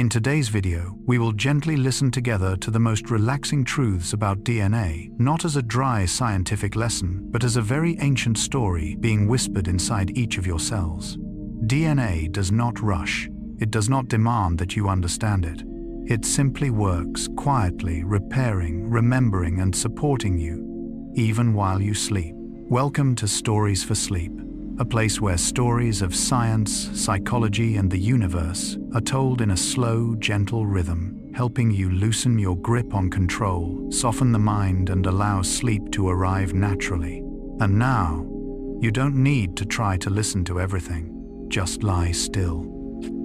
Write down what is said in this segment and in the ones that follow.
In today's video, we will gently listen together to the most relaxing truths about DNA, not as a dry scientific lesson, but as a very ancient story being whispered inside each of your cells. DNA does not rush. It does not demand that you understand it. It simply works quietly, repairing, remembering, and supporting you, even while you sleep. Welcome to Stories for Sleep, a place where stories of science, psychology, and the universe are told in a slow, gentle rhythm, helping you loosen your grip on control, soften the mind, and allow sleep to arrive naturally. And now, you don't need to try to listen to everything. Just lie still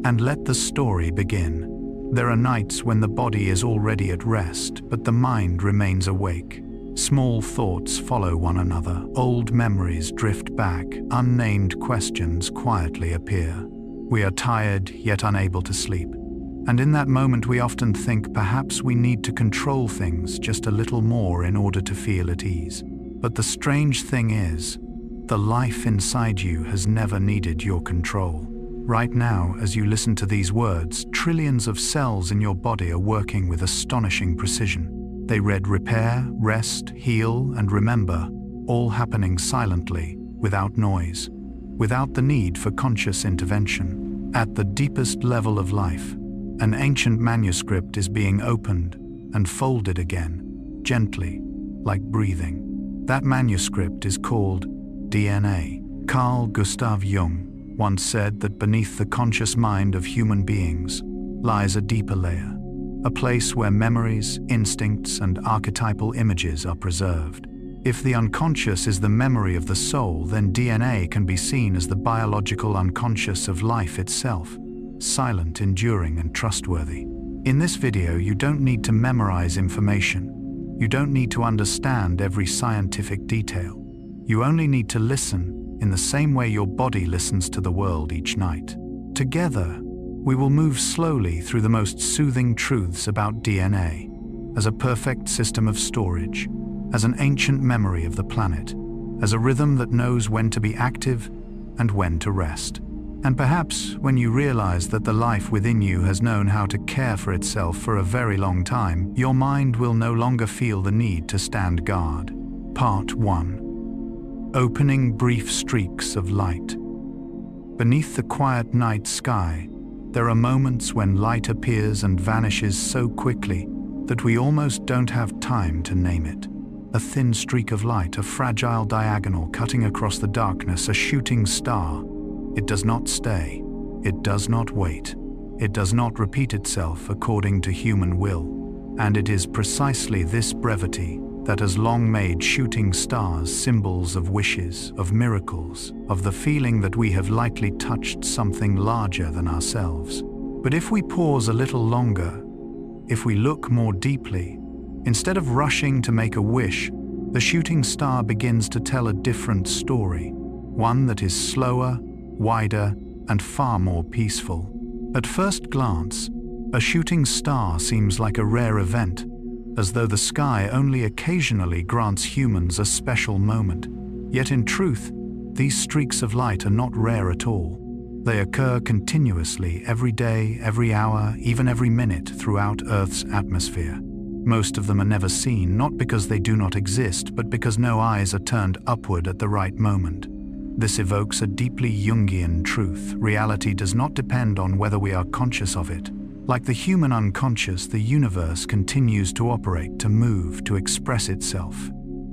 and let the story begin. There are nights when the body is already at rest, but the mind remains awake. Small thoughts follow one another, old memories drift back, unnamed questions quietly appear. We are tired, yet unable to sleep. And in that moment we often think perhaps we need to control things just a little more in order to feel at ease. But the strange thing is, the life inside you has never needed your control. Right now, as you listen to these words, trillions of cells in your body are working with astonishing precision. They repair, rest, heal, and remember, all happening silently, without noise, without the need for conscious intervention. At the deepest level of life, an ancient manuscript is being opened and folded again, gently, like breathing. That manuscript is called DNA. Carl Gustav Jung once said that beneath the conscious mind of human beings lies a deeper layer. A place where memories, instincts, and archetypal images are preserved. If the unconscious is the memory of the soul, then DNA can be seen as the biological unconscious of life itself, silent, enduring, and trustworthy. In this video, you don't need to memorize information. You don't need to understand every scientific detail. You only need to listen in the same way your body listens to the world each night. Together, we will move slowly through the most soothing truths about DNA, as a perfect system of storage, as an ancient memory of the planet, as a rhythm that knows when to be active and when to rest. And perhaps when you realize that the life within you has known how to care for itself for a very long time, your mind will no longer feel the need to stand guard. Part 1. Opening brief streaks of light. Beneath the quiet night sky, there are moments when light appears and vanishes so quickly that we almost don't have time to name it. A thin streak of light, a fragile diagonal cutting across the darkness, a shooting star. It does not stay. It does not wait. It does not repeat itself according to human will. And it is precisely this brevity that has long made shooting stars symbols of wishes, of miracles, of the feeling that we have lightly touched something larger than ourselves. But if we pause a little longer, if we look more deeply, instead of rushing to make a wish, the shooting star begins to tell a different story, one that is slower, wider, and far more peaceful. At first glance, a shooting star seems like a rare event, as though the sky only occasionally grants humans a special moment. Yet in truth, these streaks of light are not rare at all. They occur continuously, every day, every hour, even every minute throughout Earth's atmosphere. Most of them are never seen, not because they do not exist, but because no eyes are turned upward at the right moment. This evokes a deeply Jungian truth. Reality does not depend on whether we are conscious of it. Like the human unconscious, the universe continues to operate, to move, to express itself,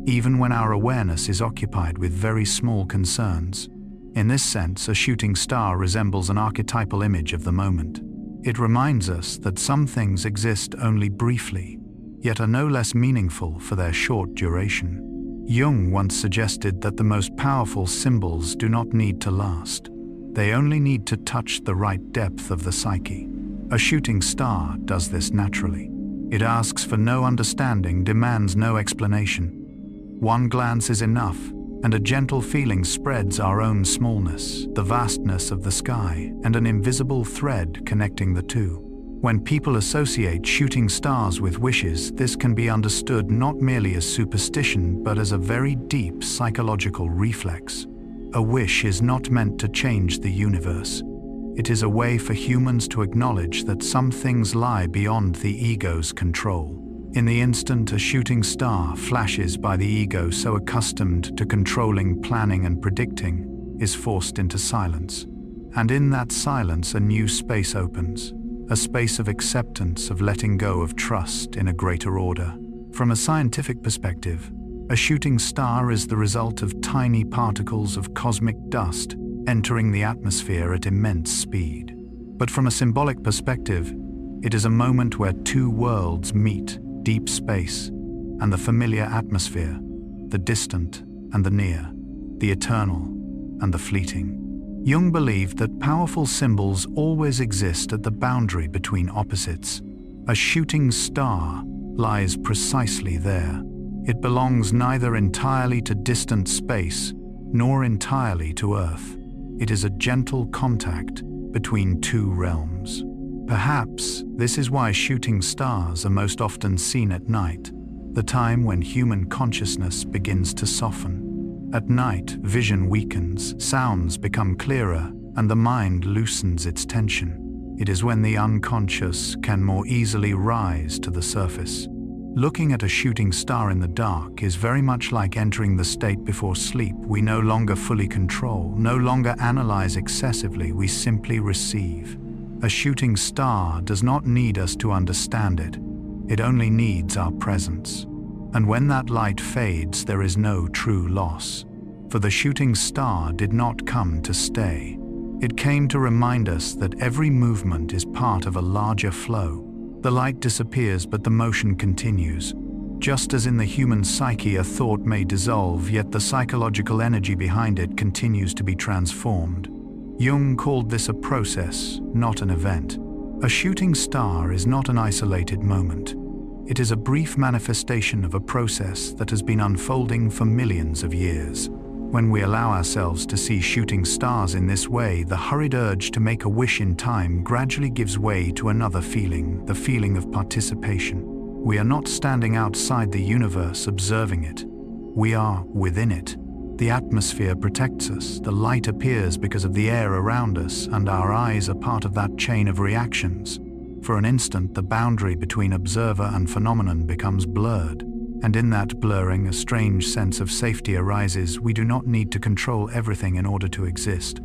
even when our awareness is occupied with very small concerns. In this sense, a shooting star resembles an archetypal image of the moment. It reminds us that some things exist only briefly, yet are no less meaningful for their short duration. Jung once suggested that the most powerful symbols do not need to last. They only need to touch the right depth of the psyche. A shooting star does this naturally. It asks for no understanding, demands no explanation. One glance is enough, and a gentle feeling spreads our own smallness, the vastness of the sky, and an invisible thread connecting the two. When people associate shooting stars with wishes, this can be understood not merely as superstition, but as a very deep psychological reflex. A wish is not meant to change the universe. It is a way for humans to acknowledge that some things lie beyond the ego's control. In the instant a shooting star flashes by, the ego, so accustomed to controlling, planning, and predicting, is forced into silence. And in that silence a new space opens, a space of acceptance, of letting go, of trust in a greater order. From a scientific perspective, a shooting star is the result of tiny particles of cosmic dust entering the atmosphere at immense speed. But from a symbolic perspective, it is a moment where two worlds meet: deep space and the familiar atmosphere, the distant and the near, the eternal and the fleeting. Jung believed that powerful symbols always exist at the boundary between opposites. A shooting star lies precisely there. It belongs neither entirely to distant space nor entirely to Earth. It is a gentle contact between two realms. Perhaps this is why shooting stars are most often seen at night, the time when human consciousness begins to soften. At night, vision weakens, sounds become clearer, and the mind loosens its tension. It is when the unconscious can more easily rise to the surface. Looking at a shooting star in the dark is very much like entering the state before sleep. We no longer fully control, no longer analyze excessively, we simply receive. A shooting star does not need us to understand it. It only needs our presence. And when that light fades, there is no true loss. For the shooting star did not come to stay. It came to remind us that every movement is part of a larger flow. The light disappears, but the motion continues. Just as in the human psyche, a thought may dissolve, yet the psychological energy behind it continues to be transformed. Jung called this a process, not an event. A shooting star is not an isolated moment. It is a brief manifestation of a process that has been unfolding for millions of years. When we allow ourselves to see shooting stars in this way, the hurried urge to make a wish in time gradually gives way to another feeling, the feeling of participation. We are not standing outside the universe observing it. We are within it. The atmosphere protects us, the light appears because of the air around us, and our eyes are part of that chain of reactions. For an instant, the boundary between observer and phenomenon becomes blurred. And in that blurring, a strange sense of safety arises. We do not need to control everything in order to exist.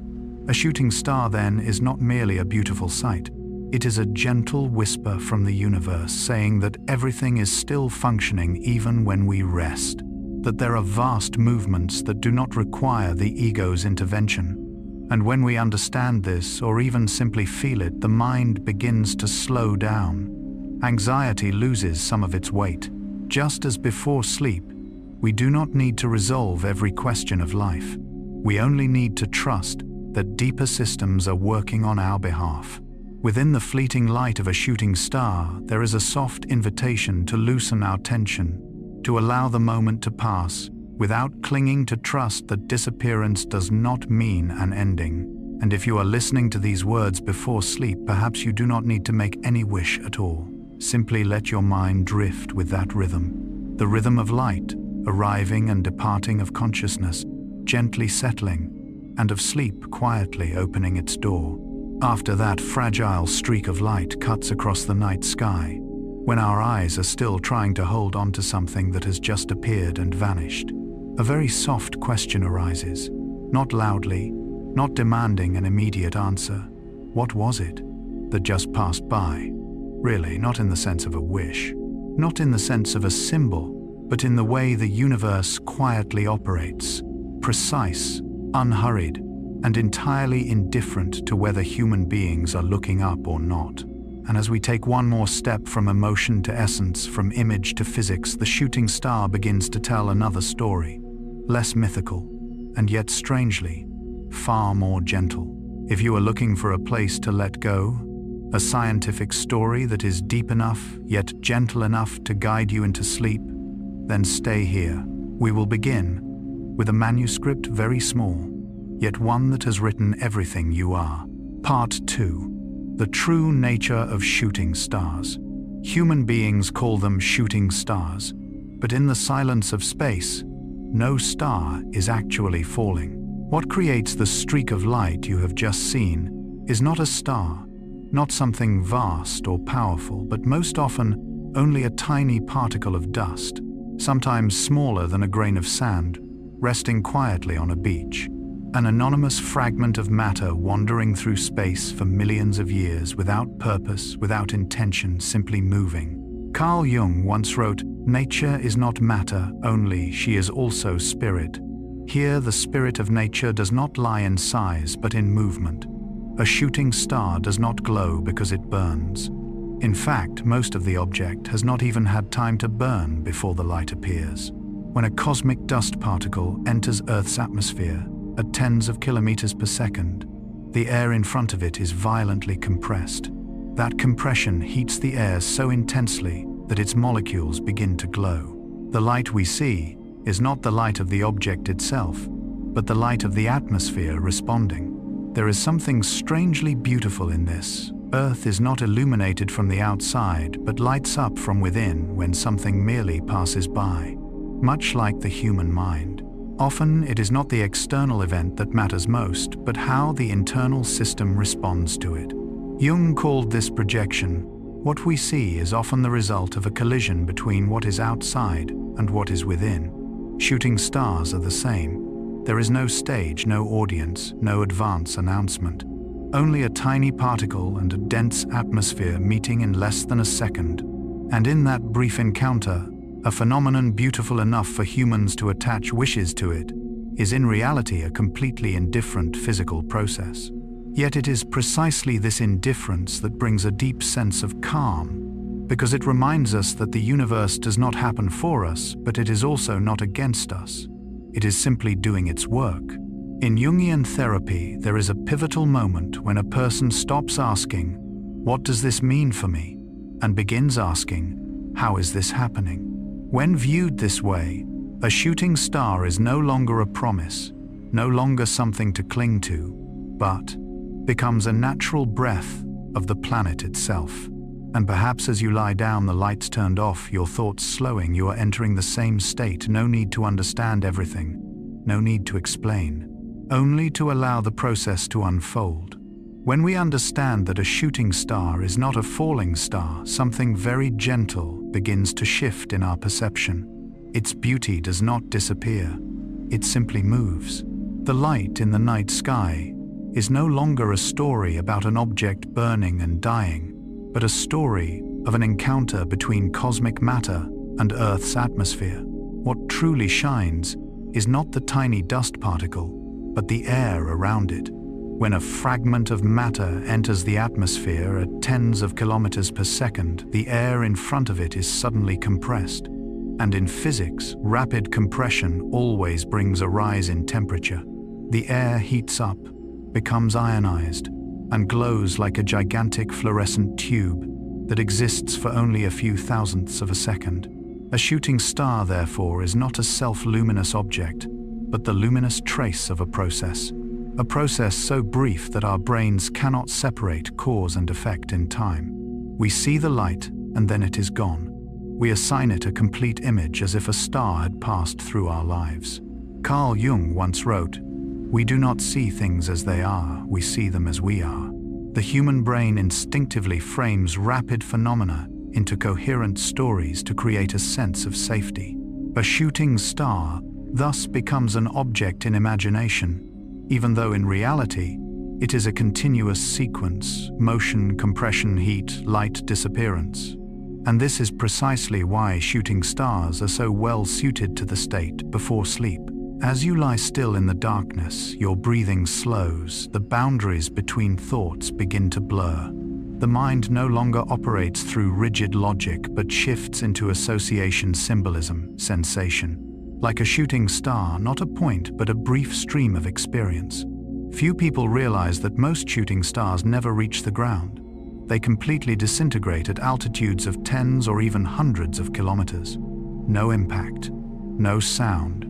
A shooting star, then, is not merely a beautiful sight. It is a gentle whisper from the universe saying that everything is still functioning even when we rest, that there are vast movements that do not require the ego's intervention. And when we understand this, or even simply feel it, the mind begins to slow down. Anxiety loses some of its weight. Just as before sleep, we do not need to resolve every question of life. We only need to trust that deeper systems are working on our behalf. Within the fleeting light of a shooting star, there is a soft invitation to loosen our tension, to allow the moment to pass, without clinging to trust that disappearance does not mean an ending. And if you are listening to these words before sleep, perhaps you do not need to make any wish at all. Simply let your mind drift with that rhythm, the rhythm of light, arriving and departing, of consciousness, gently settling, and of sleep quietly opening its door. After that fragile streak of light cuts across the night sky, when our eyes are still trying to hold on to something that has just appeared and vanished, a very soft question arises, not loudly, not demanding an immediate answer. What was it that just passed by? Really, not in the sense of a wish, not in the sense of a symbol, but in the way the universe quietly operates, precise, unhurried, and entirely indifferent to whether human beings are looking up or not. And as we take one more step from emotion to essence, from image to physics, the shooting star begins to tell another story, less mythical, and yet strangely, far more gentle. If you are looking for a place to let go, a scientific story that is deep enough, yet gentle enough to guide you into sleep, then stay here. We will begin with a manuscript very small, yet one that has written everything you are. Part 2. The true nature of shooting stars. Human beings call them shooting stars, but in the silence of space, no star is actually falling. What creates the streak of light you have just seen is not a star, not something vast or powerful, but most often only a tiny particle of dust, sometimes smaller than a grain of sand, resting quietly on a beach. An anonymous fragment of matter wandering through space for millions of years without purpose, without intention, simply moving. Carl Jung once wrote, "Nature is not matter only, she is also spirit." Here the spirit of nature does not lie in size but in movement. A shooting star does not glow because it burns. In fact, most of the object has not even had time to burn before the light appears. When a cosmic dust particle enters Earth's atmosphere at tens of kilometers per second, the air in front of it is violently compressed. That compression heats the air so intensely that its molecules begin to glow. The light we see is not the light of the object itself, but the light of the atmosphere responding. There is something strangely beautiful in this. Earth is not illuminated from the outside, but lights up from within when something merely passes by. Much like the human mind. Often it is not the external event that matters most, but how the internal system responds to it. Jung called this projection. What we see is often the result of a collision between what is outside and what is within. Shooting stars are the same. There is no stage, no audience, no advance announcement. Only a tiny particle and a dense atmosphere meeting in less than a second. And in that brief encounter, a phenomenon beautiful enough for humans to attach wishes to it, is in reality a completely indifferent physical process. Yet it is precisely this indifference that brings a deep sense of calm, because it reminds us that the universe does not happen for us, but it is also not against us. It is simply doing its work. In Jungian therapy, there is a pivotal moment when a person stops asking, "What does this mean for me?" and begins asking, "How is this happening?" When viewed this way, a shooting star is no longer a promise, no longer something to cling to, but becomes a natural breath of the planet itself. And perhaps as you lie down, the lights turned off, your thoughts slowing, you are entering the same state. No need to understand everything, no need to explain, only to allow the process to unfold. When we understand that a shooting star is not a falling star, something very gentle begins to shift in our perception. Its beauty does not disappear, it simply moves. The light in the night sky is no longer a story about an object burning and dying, but a story of an encounter between cosmic matter and Earth's atmosphere. What truly shines is not the tiny dust particle, but the air around it. When a fragment of matter enters the atmosphere at tens of kilometers per second, the air in front of it is suddenly compressed. And in physics, rapid compression always brings a rise in temperature. The air heats up, becomes ionized, and glows like a gigantic fluorescent tube that exists for only a few thousandths of a second. A shooting star, therefore, is not a self-luminous object, but the luminous trace of a process so brief that our brains cannot separate cause and effect in time. We see the light, and then it is gone. We assign it a complete image as if a star had passed through our lives. Carl Jung once wrote, "We do not see things as they are, we see them as we are." The human brain instinctively frames rapid phenomena into coherent stories to create a sense of safety. A shooting star thus becomes an object in imagination, even though in reality, it is a continuous sequence: motion, compression, heat, light, disappearance. And this is precisely why shooting stars are so well suited to the state before sleep. As you lie still in the darkness, your breathing slows, the boundaries between thoughts begin to blur. The mind no longer operates through rigid logic but shifts into association, symbolism, sensation. Like a shooting star, not a point but a brief stream of experience. Few people realize that most shooting stars never reach the ground. They completely disintegrate at altitudes of tens or even hundreds of kilometers. No impact, no sound,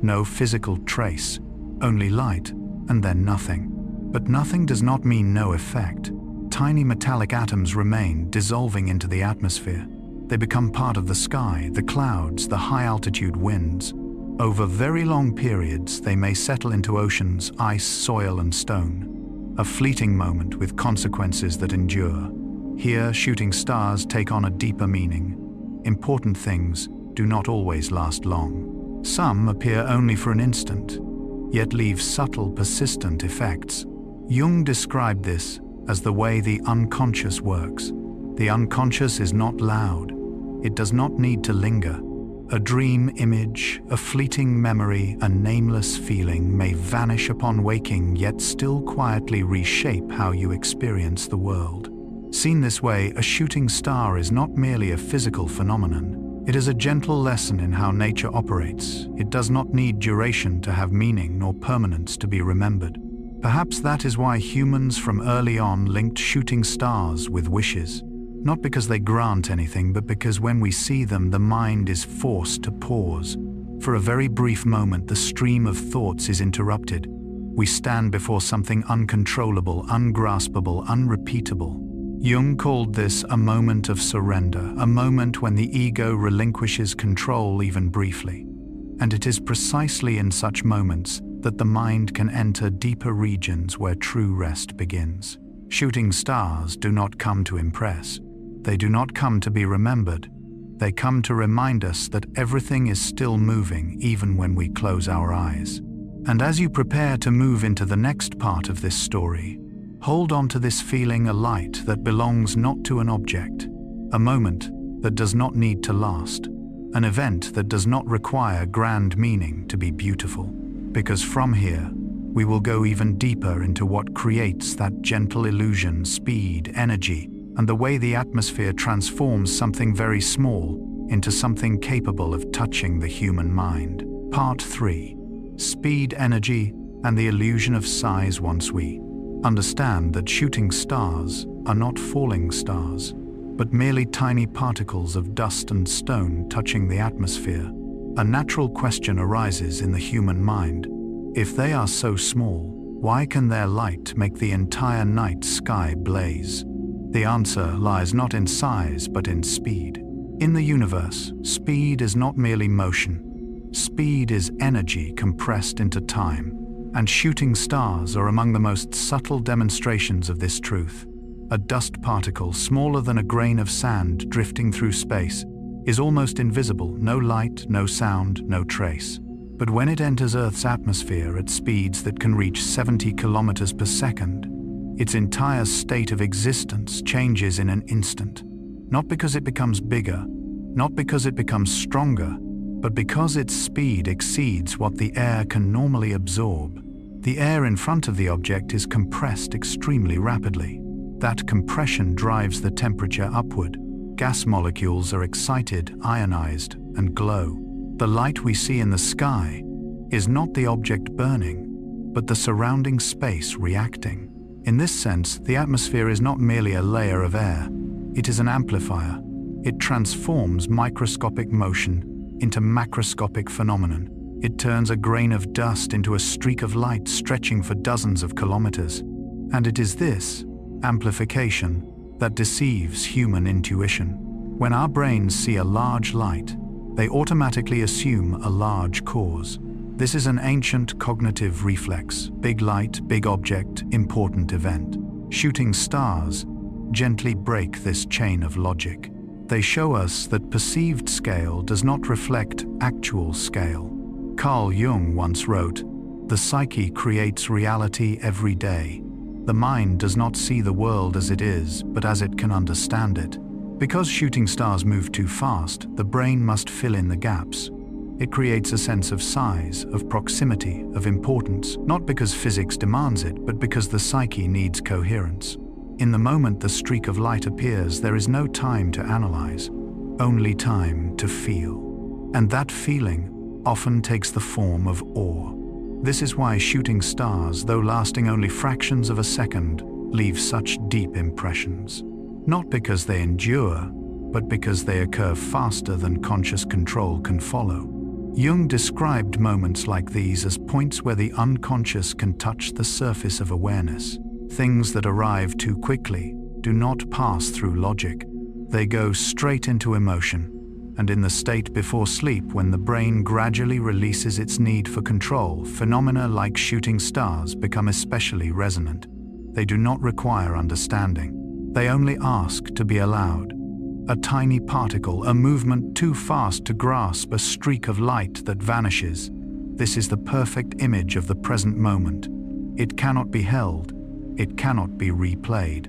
no physical trace, only light, and then nothing. But nothing does not mean no effect. Tiny metallic atoms remain, dissolving into the atmosphere. They become part of the sky, the clouds, the high-altitude winds. Over very long periods, they may settle into oceans, ice, soil, and stone. a fleeting moment with consequences that endure. Here, shooting stars take on a deeper meaning. Important things do not always last long. Some appear only for an instant, yet leave subtle, persistent effects. Jung described this as the way the unconscious works. The unconscious is not loud. It does not need to linger. A dream image, a fleeting memory, a nameless feeling may vanish upon waking, yet still quietly reshape how you experience the world. Seen this way, a shooting star is not merely a physical phenomenon. It is a gentle lesson in how nature operates. It does not need duration to have meaning nor permanence to be remembered. Perhaps that is why humans from early on linked shooting stars with wishes. Not because they grant anything, but because when we see them, the mind is forced to pause. For a very brief moment, the stream of thoughts is interrupted. We stand before something uncontrollable, ungraspable, unrepeatable. Jung called this a moment of surrender, a moment when the ego relinquishes control even briefly. And it is precisely in such moments that the mind can enter deeper regions where true rest begins. Shooting stars do not come to impress. They do not come to be remembered. They come to remind us that everything is still moving even when we close our eyes. And as you prepare to move into the next part of this story, hold on to this feeling, a light that belongs not to an object, a moment that does not need to last, an event that does not require grand meaning to be beautiful. Because from here, we will go even deeper into what creates that gentle illusion, speed, energy, and the way the atmosphere transforms something very small into something capable of touching the human mind. Part 3. Speed, energy, and the illusion of size. Once we understand that shooting stars are not falling stars, but merely tiny particles of dust and stone touching the atmosphere, a natural question arises in the human mind. If they are so small, why can their light make the entire night sky blaze? The answer lies not in size, but in speed. In the universe, speed is not merely motion. Speed is energy compressed into time, and shooting stars are among the most subtle demonstrations of this truth. A dust particle smaller than a grain of sand drifting through space is almost invisible, no light, no sound, no trace. But when it enters Earth's atmosphere at speeds that can reach 70 kilometers per second, its entire state of existence changes in an instant. Not because it becomes bigger, not because it becomes stronger, but because its speed exceeds what the air can normally absorb. The air in front of the object is compressed extremely rapidly. That compression drives the temperature upward. Gas molecules are excited, ionized, and glow. The light we see in the sky is not the object burning, but the surrounding space reacting. In this sense, the atmosphere is not merely a layer of air. It is an amplifier. It transforms microscopic motion into macroscopic phenomenon. It turns a grain of dust into a streak of light stretching for dozens of kilometers. And it is this amplification that deceives human intuition. When our brains see a large light, they automatically assume a large cause. This is an ancient cognitive reflex: big light, big object, important event. Shooting stars gently break this chain of logic. They show us that perceived scale does not reflect actual scale. Carl Jung once wrote, "The psyche creates reality every day. The mind does not see the world as it is, but as it can understand it." Because shooting stars move too fast, the brain must fill in the gaps. It creates a sense of size, of proximity, of importance, not because physics demands it, but because the psyche needs coherence. In the moment the streak of light appears, there is no time to analyze, only time to feel. And that feeling often takes the form of awe. This is why shooting stars, though lasting only fractions of a second, leave such deep impressions. Not because they endure, but because they occur faster than conscious control can follow. Jung described moments like these as points where the unconscious can touch the surface of awareness. Things that arrive too quickly do not pass through logic. They go straight into emotion. And in the state before sleep, when the brain gradually releases its need for control, phenomena like shooting stars become especially resonant. They do not require understanding. They only ask to be allowed. A tiny particle, a movement too fast to grasp, a streak of light that vanishes. This is the perfect image of the present moment. It cannot be held. It cannot be replayed.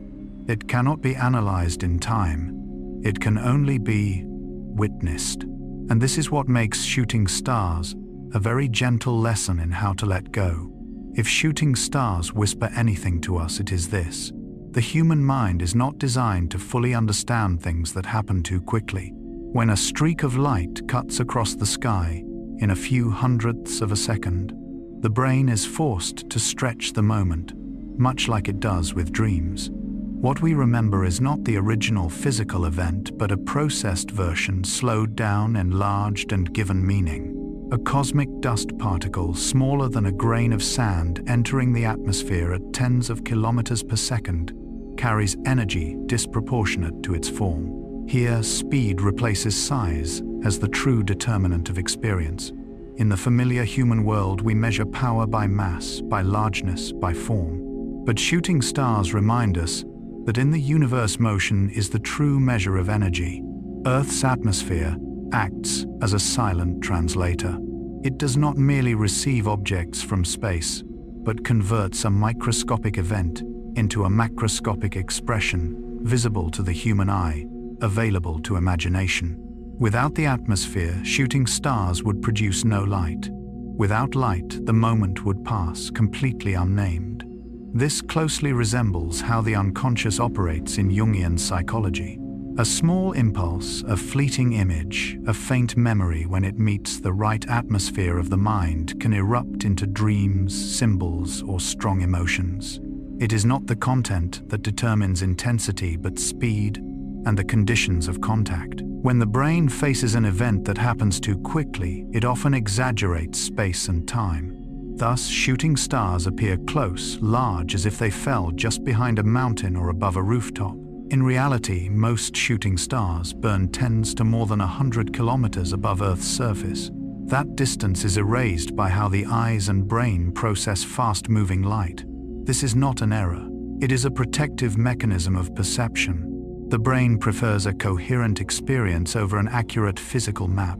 It cannot be analyzed in time. It can only be witnessed. And this is what makes Shooting Stars a very gentle lesson in how to let go. If shooting stars whisper anything to us, it is this: the human mind is not designed to fully understand things that happen too quickly. When a streak of light cuts across the sky in a few hundredths of a second, the brain is forced to stretch the moment, much like it does with dreams. What we remember is not the original physical event, but a processed version, slowed down, enlarged, and given meaning. A cosmic dust particle, smaller than a grain of sand, entering the atmosphere at tens of kilometers per second, carries energy disproportionate to its form. Here, speed replaces size as the true determinant of experience. In the familiar human world, we measure power by mass, by largeness, by form. But shooting stars remind us that in the universe, motion is the true measure of energy. Earth's atmosphere acts as a silent translator. It does not merely receive objects from space, but converts a microscopic event into a macroscopic expression, visible to the human eye, available to imagination. Without the atmosphere, shooting stars would produce no light. Without light, the moment would pass completely unnamed. This closely resembles how the unconscious operates in Jungian psychology. A small impulse, a fleeting image, a faint memory, when it meets the right atmosphere of the mind, can erupt into dreams, symbols, or strong emotions. It is not the content that determines intensity, but speed and the conditions of contact. When the brain faces an event that happens too quickly, it often exaggerates space and time. Thus, shooting stars appear close, large, as if they fell just behind a mountain or above a rooftop. In reality, most shooting stars burn tens to more than 100 kilometers above Earth's surface. That distance is erased by how the eyes and brain process fast-moving light. This is not an error. It is a protective mechanism of perception. The brain prefers a coherent experience over an accurate physical map.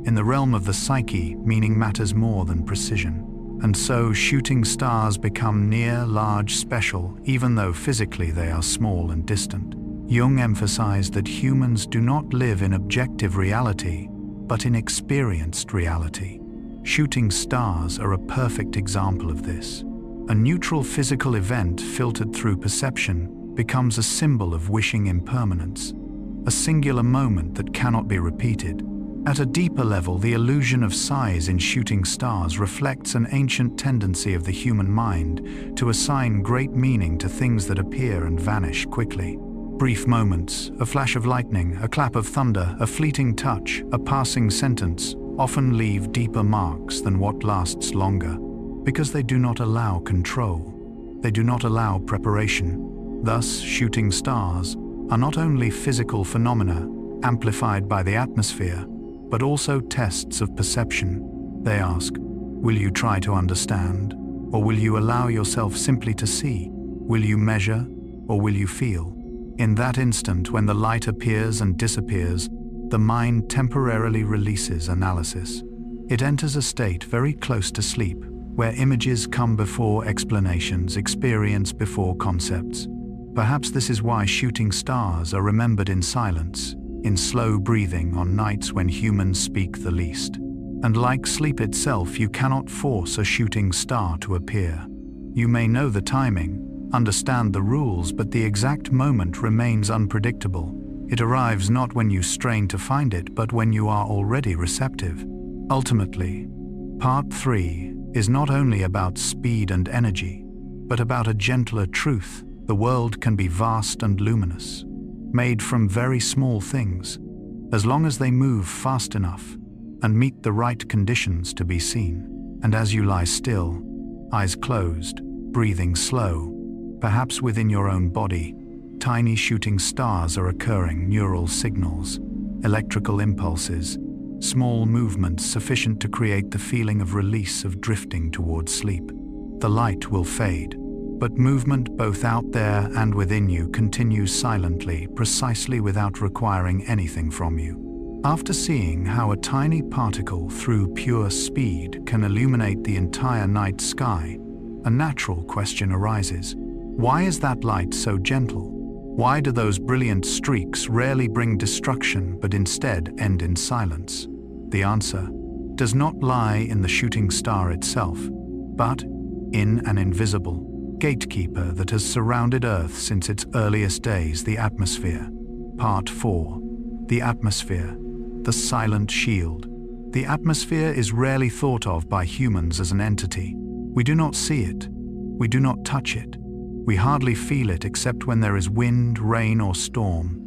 In the realm of the psyche, meaning matters more than precision. And so, shooting stars become near, large, special, even though physically they are small and distant. Jung emphasized that humans do not live in objective reality, but in experienced reality. Shooting stars are a perfect example of this. A neutral physical event filtered through perception becomes a symbol of wishing impermanence, a singular moment that cannot be repeated. At a deeper level, the illusion of size in shooting stars reflects an ancient tendency of the human mind to assign great meaning to things that appear and vanish quickly. Brief moments, a flash of lightning, a clap of thunder, a fleeting touch, a passing sentence, often leave deeper marks than what lasts longer, because they do not allow control. They do not allow preparation. Thus, shooting stars are not only physical phenomena amplified by the atmosphere, but also tests of perception. They ask, will you try to understand, or will you allow yourself simply to see? Will you measure, or will you feel? In that instant, when the light appears and disappears, the mind temporarily releases analysis. It enters a state very close to sleep, where images come before explanations, experience before concepts. Perhaps this is why shooting stars are remembered in silence, in slow breathing on nights when humans speak the least. And like sleep itself, you cannot force a shooting star to appear. You may know the timing, understand the rules, but the exact moment remains unpredictable. It arrives not when you strain to find it, but when you are already receptive. Ultimately, Part 3 is not only about speed and energy, but about a gentler truth. The world can be vast and luminous, made from very small things, as long as they move fast enough and meet the right conditions to be seen. And as you lie still, eyes closed, breathing slow, perhaps within your own body, tiny shooting stars are occurring, neural signals, electrical impulses, small movements sufficient to create the feeling of release, of drifting towards sleep. The light will fade, but movement both out there and within you continues silently, precisely without requiring anything from you. After seeing how a tiny particle through pure speed can illuminate the entire night sky, a natural question arises. Why is that light so gentle? Why do those brilliant streaks rarely bring destruction but instead end in silence? The answer does not lie in the shooting star itself, but in an invisible gatekeeper that has surrounded Earth since its earliest days, the atmosphere. Part 4. The atmosphere, the silent shield. The atmosphere is rarely thought of by humans as an entity. We do not see it. We do not touch it. We hardly feel it except when there is wind, rain, or storm.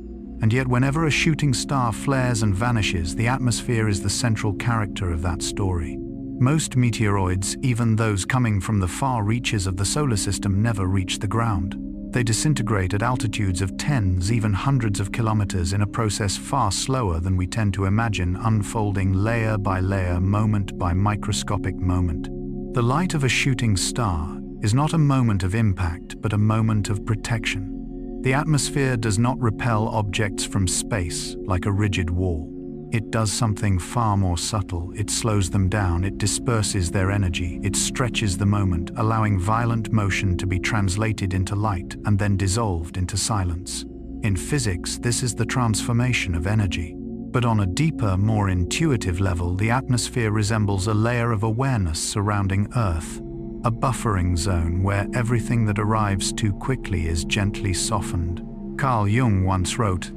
And yet whenever a shooting star flares and vanishes, the atmosphere is the central character of that story. Most meteoroids, even those coming from the far reaches of the solar system, never reach the ground. They disintegrate at altitudes of tens, even hundreds of kilometers in a process far slower than we tend to imagine, unfolding layer by layer, moment by microscopic moment. The light of a shooting star is not a moment of impact, but a moment of protection. The atmosphere does not repel objects from space like a rigid wall. It does something far more subtle. It slows them down, it disperses their energy, it stretches the moment, allowing violent motion to be translated into light and then dissolved into silence. In physics, this is the transformation of energy. But on a deeper, more intuitive level, the atmosphere resembles a layer of awareness surrounding Earth, a buffering zone where everything that arrives too quickly is gently softened. Carl Jung once wrote,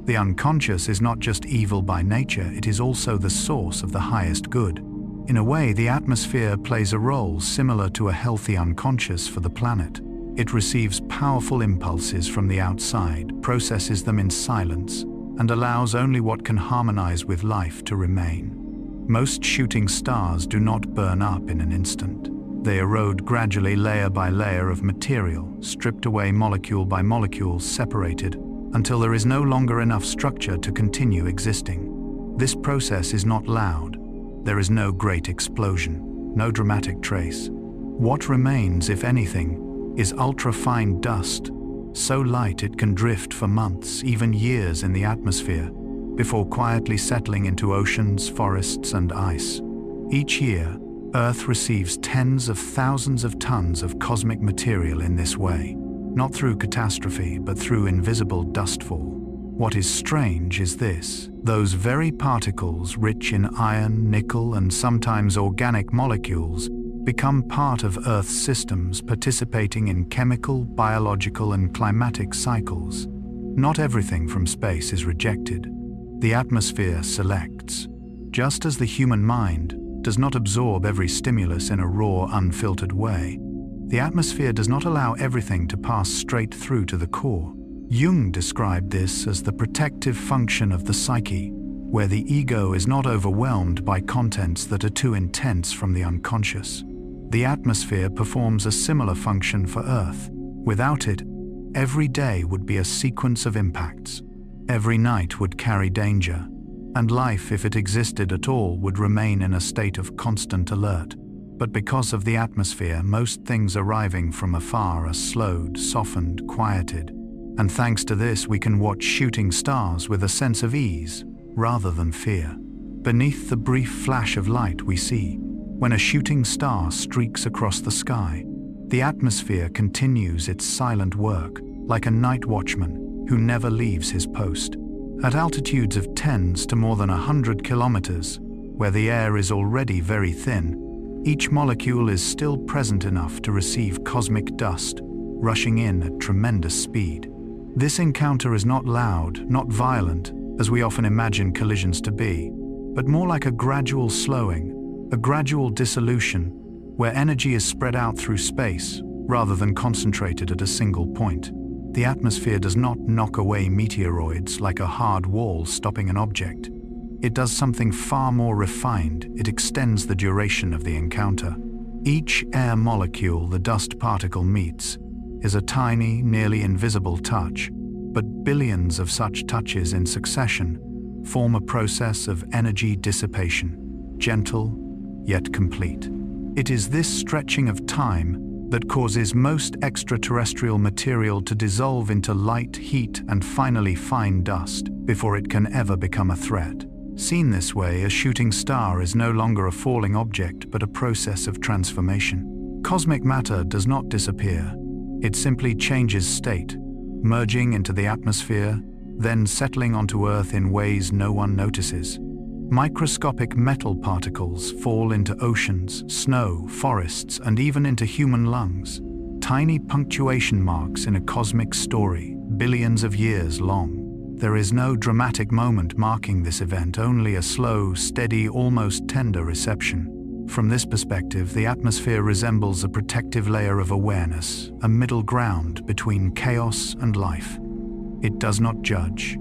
"The unconscious is not just evil by nature, it is also the source of the highest good." In a way, the atmosphere plays a role similar to a healthy unconscious for the planet. It receives powerful impulses from the outside, processes them in silence, and allows only what can harmonize with life to remain. Most shooting stars do not burn up in an instant. They erode gradually, layer by layer of material, stripped away molecule by molecule, separated, until there is no longer enough structure to continue existing. This process is not loud. There is no great explosion, no dramatic trace. What remains, if anything, is ultra-fine dust, so light it can drift for months, even years in the atmosphere, before quietly settling into oceans, forests, and ice. Each year, Earth receives tens of thousands of tons of cosmic material in this way. Not through catastrophe, but through invisible dustfall. What is strange is this: those very particles, rich in iron, nickel, and sometimes organic molecules, become part of Earth's systems, participating in chemical, biological, and climatic cycles. Not everything from space is rejected. The atmosphere selects. Just as the human mind does not absorb every stimulus in a raw, unfiltered way, the atmosphere does not allow everything to pass straight through to the core. Jung described this as the protective function of the psyche, where the ego is not overwhelmed by contents that are too intense from the unconscious. The atmosphere performs a similar function for Earth. Without it, every day would be a sequence of impacts. Every night would carry danger, and life, if it existed at all, would remain in a state of constant alert. But because of the atmosphere, most things arriving from afar are slowed, softened, quieted. And thanks to this, we can watch shooting stars with a sense of ease, rather than fear. Beneath the brief flash of light we see, when a shooting star streaks across the sky, the atmosphere continues its silent work, like a night watchman who never leaves his post. At altitudes of tens to more than 100 kilometers, where the air is already very thin, each molecule is still present enough to receive cosmic dust, rushing in at tremendous speed. This encounter is not loud, not violent, as we often imagine collisions to be, but more like a gradual slowing, a gradual dissolution, where energy is spread out through space, rather than concentrated at a single point. The atmosphere does not knock away meteoroids like a hard wall stopping an object. It does something far more refined. It extends the duration of the encounter. Each air molecule the dust particle meets is a tiny, nearly invisible touch, but billions of such touches in succession form a process of energy dissipation, gentle yet complete. It is this stretching of time that causes most extraterrestrial material to dissolve into light, heat, and finally fine dust before it can ever become a threat. Seen this way, a shooting star is no longer a falling object but a process of transformation. Cosmic matter does not disappear. It simply changes state, merging into the atmosphere, then settling onto Earth in ways no one notices. Microscopic metal particles fall into oceans, snow, forests, and even into human lungs. Tiny punctuation marks in a cosmic story, billions of years long. There is no dramatic moment marking this event, only a slow, steady, almost tender reception. From this perspective, the atmosphere resembles a protective layer of awareness, a middle ground between chaos and life. It does not judge.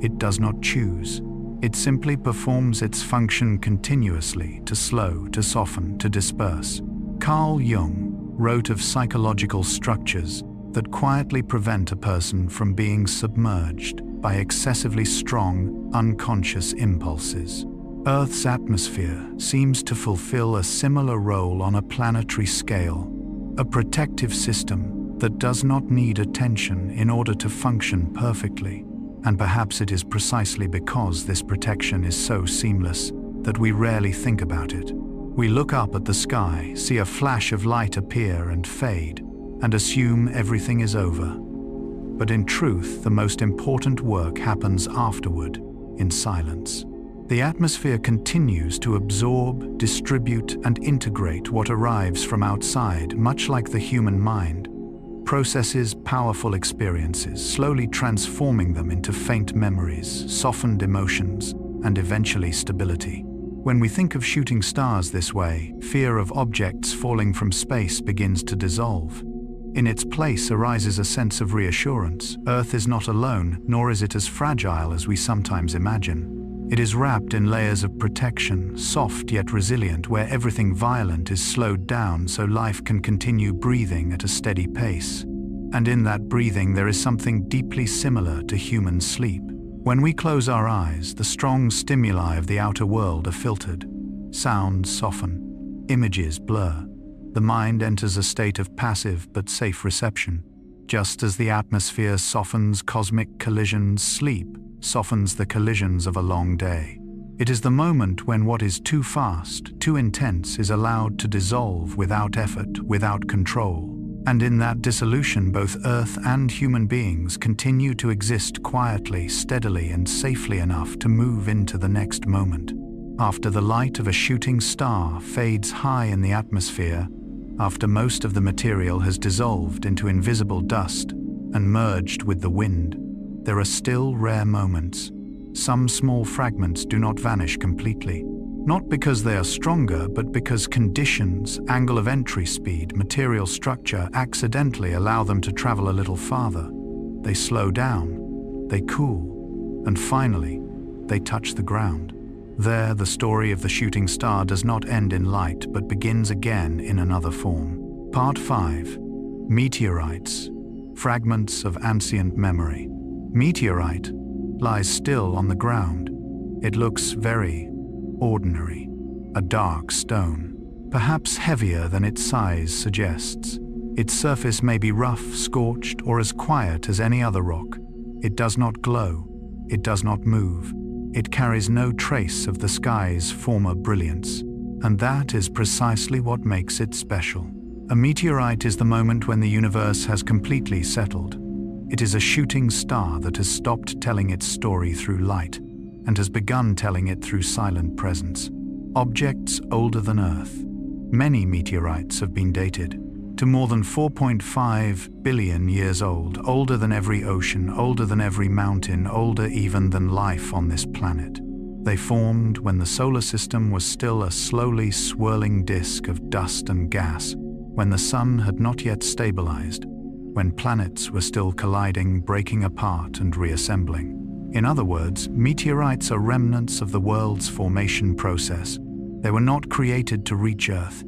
It does not choose. It simply performs its function continuously, to slow, to soften, to disperse. Carl Jung wrote of psychological structures that quietly prevent a person from being submerged by excessively strong, unconscious impulses. Earth's atmosphere seems to fulfill a similar role on a planetary scale, a protective system that does not need attention in order to function perfectly. And perhaps it is precisely because this protection is so seamless that we rarely think about it. We look up at the sky, see a flash of light appear and fade, and assume everything is over. But in truth, the most important work happens afterward, in silence. The atmosphere continues to absorb, distribute, and integrate what arrives from outside, much like the human mind. Processes powerful experiences, slowly transforming them into faint memories, softened emotions, and eventually stability. When we think of shooting stars this way, fear of objects falling from space begins to dissolve. In its place arises a sense of reassurance. Earth is not alone, nor is it as fragile as we sometimes imagine. It is wrapped in layers of protection, soft yet resilient, where everything violent is slowed down so life can continue breathing at a steady pace. And in that breathing there is something deeply similar to human sleep. When we close our eyes, the strong stimuli of the outer world are filtered. Sounds soften, images blur. The mind enters a state of passive but safe reception. Just as the atmosphere softens cosmic collisions, sleep softens the collisions of a long day. It is the moment when what is too fast, too intense, is allowed to dissolve without effort, without control. And in that dissolution, both Earth and human beings continue to exist quietly, steadily, and safely enough to move into the next moment. After the light of a shooting star fades high in the atmosphere, after most of the material has dissolved into invisible dust and merged with the wind, there are still rare moments. Some small fragments do not vanish completely, not because they are stronger, but because conditions, angle of entry, speed, material structure accidentally allow them to travel a little farther. They slow down, they cool, and finally, they touch the ground. There, the story of the shooting star does not end in light, but begins again in another form. Part 5. Meteorites. Fragments of ancient memory. Meteorite lies still on the ground. It looks very ordinary. A dark stone, perhaps heavier than its size suggests. Its surface may be rough, scorched, or as quiet as any other rock. It does not glow. It does not move. It carries no trace of the sky's former brilliance. And that is precisely what makes it special. A meteorite is the moment when the universe has completely settled. It is a shooting star that has stopped telling its story through light and has begun telling it through silent presence. Objects older than Earth. Many meteorites have been dated to more than 4.5 billion years old, older than every ocean, older than every mountain, older even than life on this planet. They formed when the solar system was still a slowly swirling disk of dust and gas, when the sun had not yet stabilized, when planets were still colliding, breaking apart and reassembling. In other words, meteorites are remnants of the world's formation process. They were not created to reach Earth.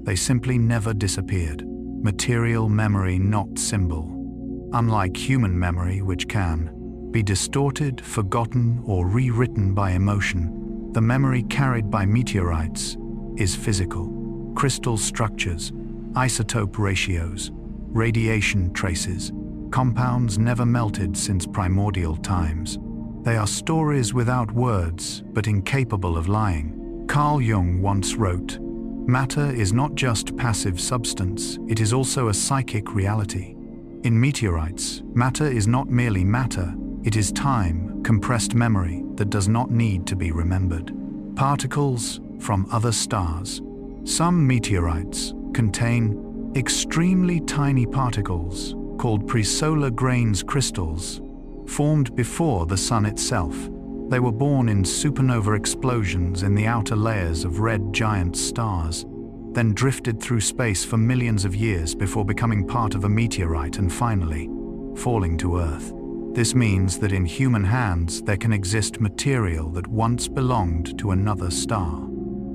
They simply never disappeared. Material memory, not symbol. Unlike human memory, which can be distorted, forgotten, or rewritten by emotion, the memory carried by meteorites is physical. Crystal structures, isotope ratios, radiation traces, compounds never melted since primordial times. They are stories without words, but incapable of lying. Carl Jung once wrote, "Matter is not just passive substance, it is also a psychic reality." In meteorites, matter is not merely matter, it is time, compressed memory that does not need to be remembered. Particles from other stars. Some meteorites contain extremely tiny particles called presolar grains crystals, formed before the sun itself. They were born in supernova explosions in the outer layers of red giant stars, then drifted through space for millions of years before becoming part of a meteorite and finally falling to Earth. This means that in human hands there can exist material that once belonged to another star,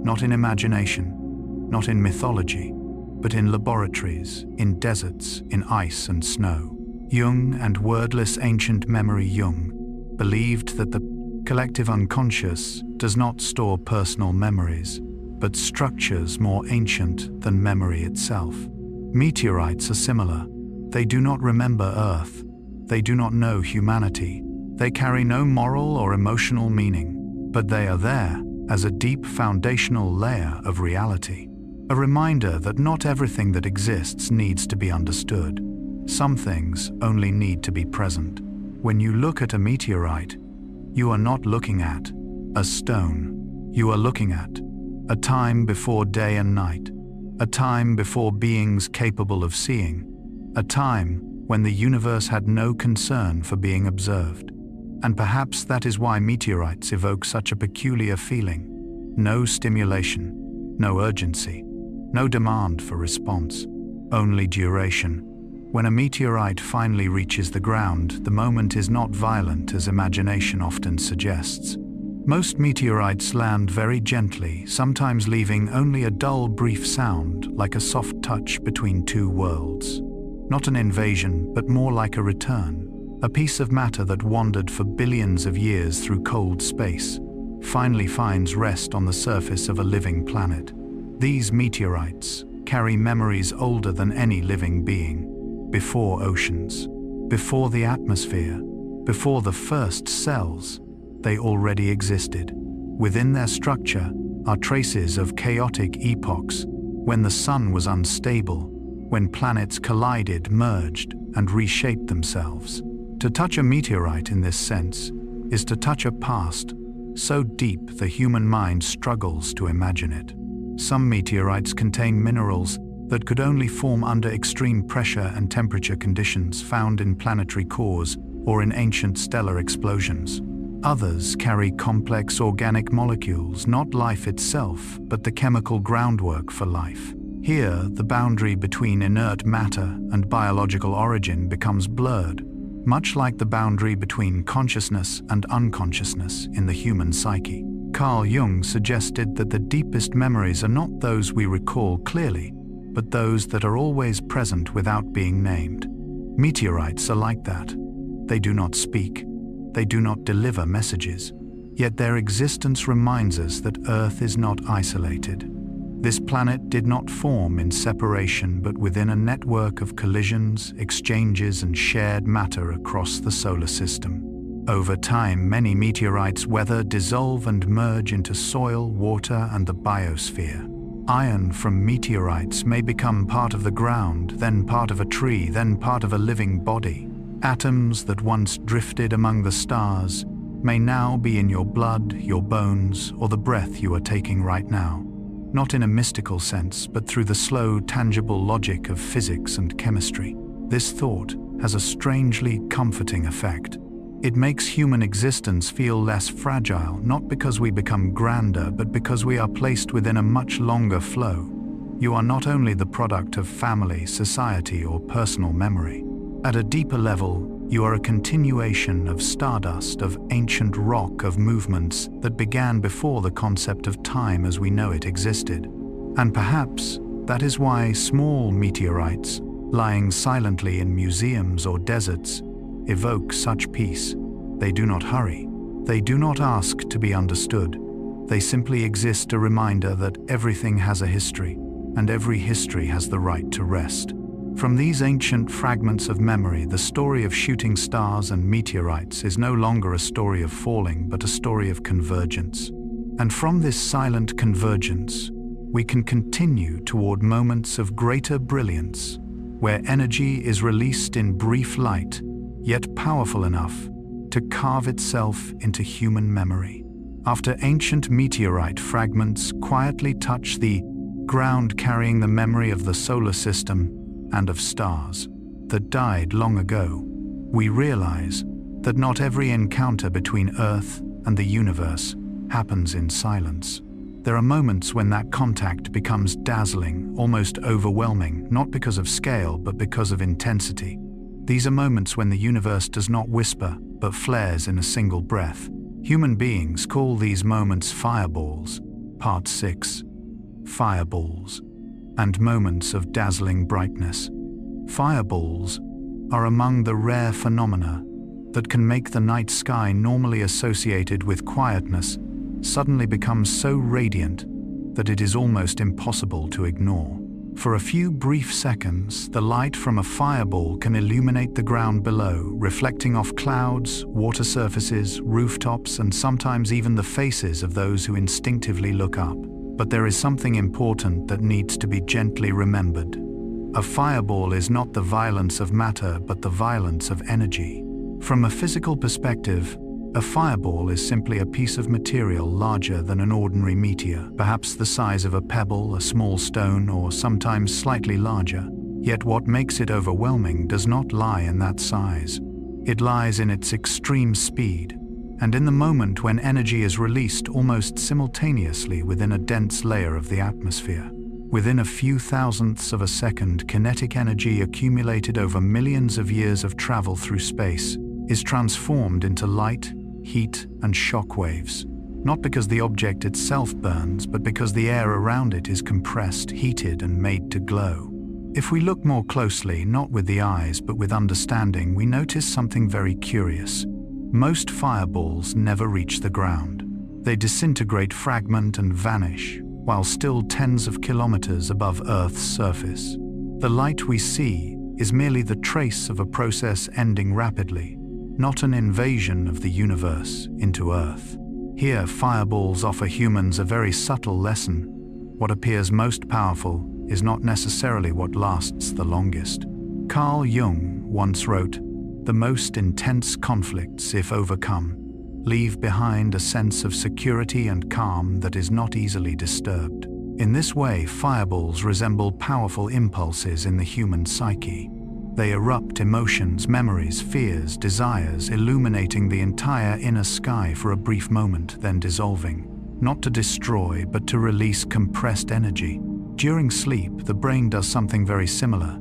not in imagination, not in mythology, but in laboratories, in deserts, in ice and snow. Jung and wordless ancient memory. Jung believed that the collective unconscious does not store personal memories, but structures more ancient than memory itself. Meteorites are similar. They do not remember Earth. They do not know humanity. They carry no moral or emotional meaning, but they are there as a deep foundational layer of reality. A reminder that not everything that exists needs to be understood. Some things only need to be present. When you look at a meteorite, you are not looking at a stone. You are looking at a time before day and night, a time before beings capable of seeing, a time when the universe had no concern for being observed. And perhaps that is why meteorites evoke such a peculiar feeling. No stimulation, no urgency, no demand for response, only duration. When a meteorite finally reaches the ground, the moment is not violent as imagination often suggests. Most meteorites land very gently, sometimes leaving only a dull, brief sound, like a soft touch between two worlds. Not an invasion, but more like a return. A piece of matter that wandered for billions of years through cold space finally finds rest on the surface of a living planet. These meteorites carry memories older than any living being. Before oceans, before the atmosphere, before the first cells, they already existed. Within their structure are traces of chaotic epochs, when the sun was unstable, when planets collided, merged, and reshaped themselves. To touch a meteorite in this sense is to touch a past so deep the human mind struggles to imagine it. Some meteorites contain minerals that could only form under extreme pressure and temperature conditions found in planetary cores or in ancient stellar explosions. Others carry complex organic molecules, not life itself, but the chemical groundwork for life. Here, the boundary between inert matter and biological origin becomes blurred, much like the boundary between consciousness and unconsciousness in the human psyche. Carl Jung suggested that the deepest memories are not those we recall clearly, but those that are always present without being named. Meteorites are like that. They do not speak. They do not deliver messages. Yet their existence reminds us that Earth is not isolated. This planet did not form in separation, but within a network of collisions, exchanges, and shared matter across the solar system. Over time, many meteorites weather, dissolve, and merge into soil, water, and the biosphere. Iron from meteorites may become part of the ground, then part of a tree, then part of a living body. Atoms that once drifted among the stars may now be in your blood, your bones, or the breath you are taking right now. Not in a mystical sense, but through the slow, tangible logic of physics and chemistry. This thought has a strangely comforting effect. It makes human existence feel less fragile, not because we become grander, but because we are placed within a much longer flow. You are not only the product of family, society, or personal memory. At a deeper level, you are a continuation of stardust, of ancient rock, of movements that began before the concept of time as we know it existed. And perhaps that is why small meteorites, lying silently in museums or deserts, evoke such peace. They do not hurry. They do not ask to be understood. They simply exist, a reminder that everything has a history, and every history has the right to rest. From these ancient fragments of memory, the story of shooting stars and meteorites is no longer a story of falling, but a story of convergence. And from this silent convergence, we can continue toward moments of greater brilliance, where energy is released in brief light, yet powerful enough to carve itself into human memory. After ancient meteorite fragments quietly touch the ground carrying the memory of the solar system and of stars that died long ago, we realize that not every encounter between Earth and the universe happens in silence. There are moments when that contact becomes dazzling, almost overwhelming, not because of scale, but because of intensity. These are moments when the universe does not whisper, but flares in a single breath. Human beings call these moments fireballs. Part 6. Fireballs and moments of dazzling brightness. Fireballs are among the rare phenomena that can make the night sky normally associated with quietness suddenly become so radiant that it is almost impossible to ignore. For a few brief seconds, the light from a fireball can illuminate the ground below, reflecting off clouds, water surfaces, rooftops, and sometimes even the faces of those who instinctively look up. But there is something important that needs to be gently remembered. A fireball is not the violence of matter, but the violence of energy. From a physical perspective, a fireball is simply a piece of material larger than an ordinary meteor, perhaps the size of a pebble, a small stone, or sometimes slightly larger. Yet what makes it overwhelming does not lie in that size. It lies in its extreme speed, and in the moment when energy is released almost simultaneously within a dense layer of the atmosphere. Within a few thousandths of a second, kinetic energy accumulated over millions of years of travel through space is transformed into light, heat, and shock waves. Not because the object itself burns, but because the air around it is compressed, heated, and made to glow. If we look more closely, not with the eyes but with understanding, we notice something very curious. Most fireballs never reach the ground. They disintegrate, fragment, and vanish, while still tens of kilometers above Earth's surface. The light we see is merely the trace of a process ending rapidly, not an invasion of the universe into Earth. Here, fireballs offer humans a very subtle lesson. What appears most powerful is not necessarily what lasts the longest. Carl Jung once wrote, "The most intense conflicts, if overcome, leave behind a sense of security and calm that is not easily disturbed." In this way, fireballs resemble powerful impulses in the human psyche. They erupt emotions, memories, fears, desires, illuminating the entire inner sky for a brief moment, then dissolving. Not to destroy, but to release compressed energy. During sleep, the brain does something very similar.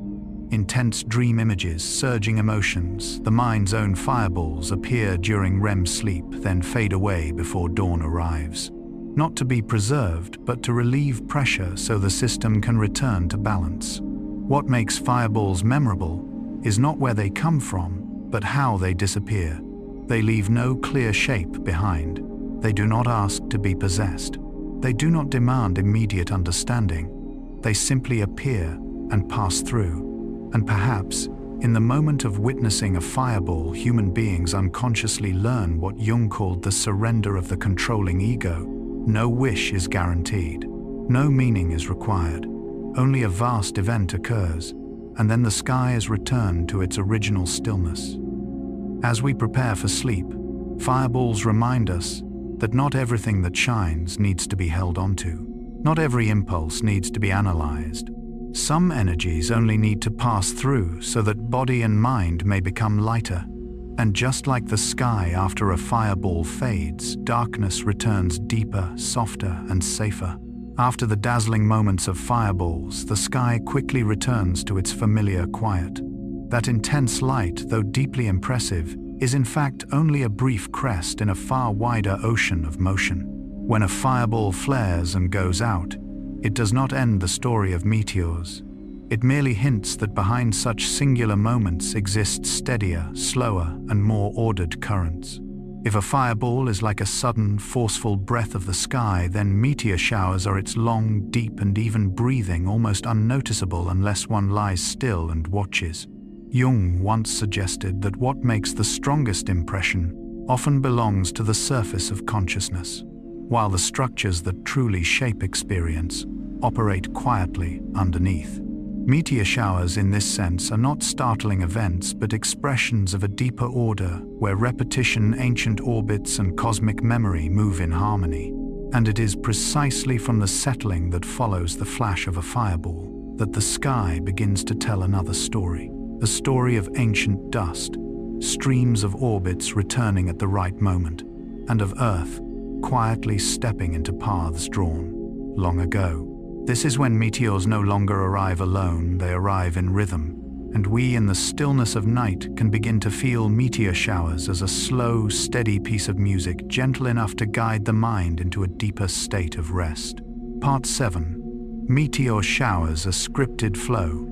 Intense dream images, surging emotions, the mind's own fireballs appear during REM sleep, then fade away before dawn arrives. Not to be preserved, but to relieve pressure so the system can return to balance. What makes fireballs memorable is not where they come from, but how they disappear. They leave no clear shape behind. They do not ask to be possessed. They do not demand immediate understanding. They simply appear and pass through. And perhaps, in the moment of witnessing a fireball, human beings unconsciously learn what Jung called the surrender of the controlling ego. No wish is guaranteed. No meaning is required. Only a vast event occurs, and then the sky is returned to its original stillness. As we prepare for sleep, fireballs remind us that not everything that shines needs to be held onto. Not every impulse needs to be analyzed. Some energies only need to pass through so that body and mind may become lighter. And just like the sky after a fireball fades, darkness returns deeper, softer, and safer. After the dazzling moments of fireballs, the sky quickly returns to its familiar quiet. That intense light, though deeply impressive, is in fact only a brief crest in a far wider ocean of motion. When a fireball flares and goes out, it does not end the story of meteors. It merely hints that behind such singular moments exist steadier, slower, and more ordered currents. If a fireball is like a sudden, forceful breath of the sky, then meteor showers are its long, deep and even breathing, almost unnoticeable unless one lies still and watches. Jung once suggested that what makes the strongest impression often belongs to the surface of consciousness, while the structures that truly shape experience operate quietly underneath. Meteor showers in this sense are not startling events but expressions of a deeper order where repetition, ancient orbits and cosmic memory move in harmony. And it is precisely from the settling that follows the flash of a fireball that the sky begins to tell another story. A story of ancient dust, streams of orbits returning at the right moment, and of Earth quietly stepping into paths drawn long ago. This is when meteors no longer arrive alone, they arrive in rhythm, and we in the stillness of night can begin to feel meteor showers as a slow, steady piece of music, gentle enough to guide the mind into a deeper state of rest. Part 7. Meteor showers, a scripted flow.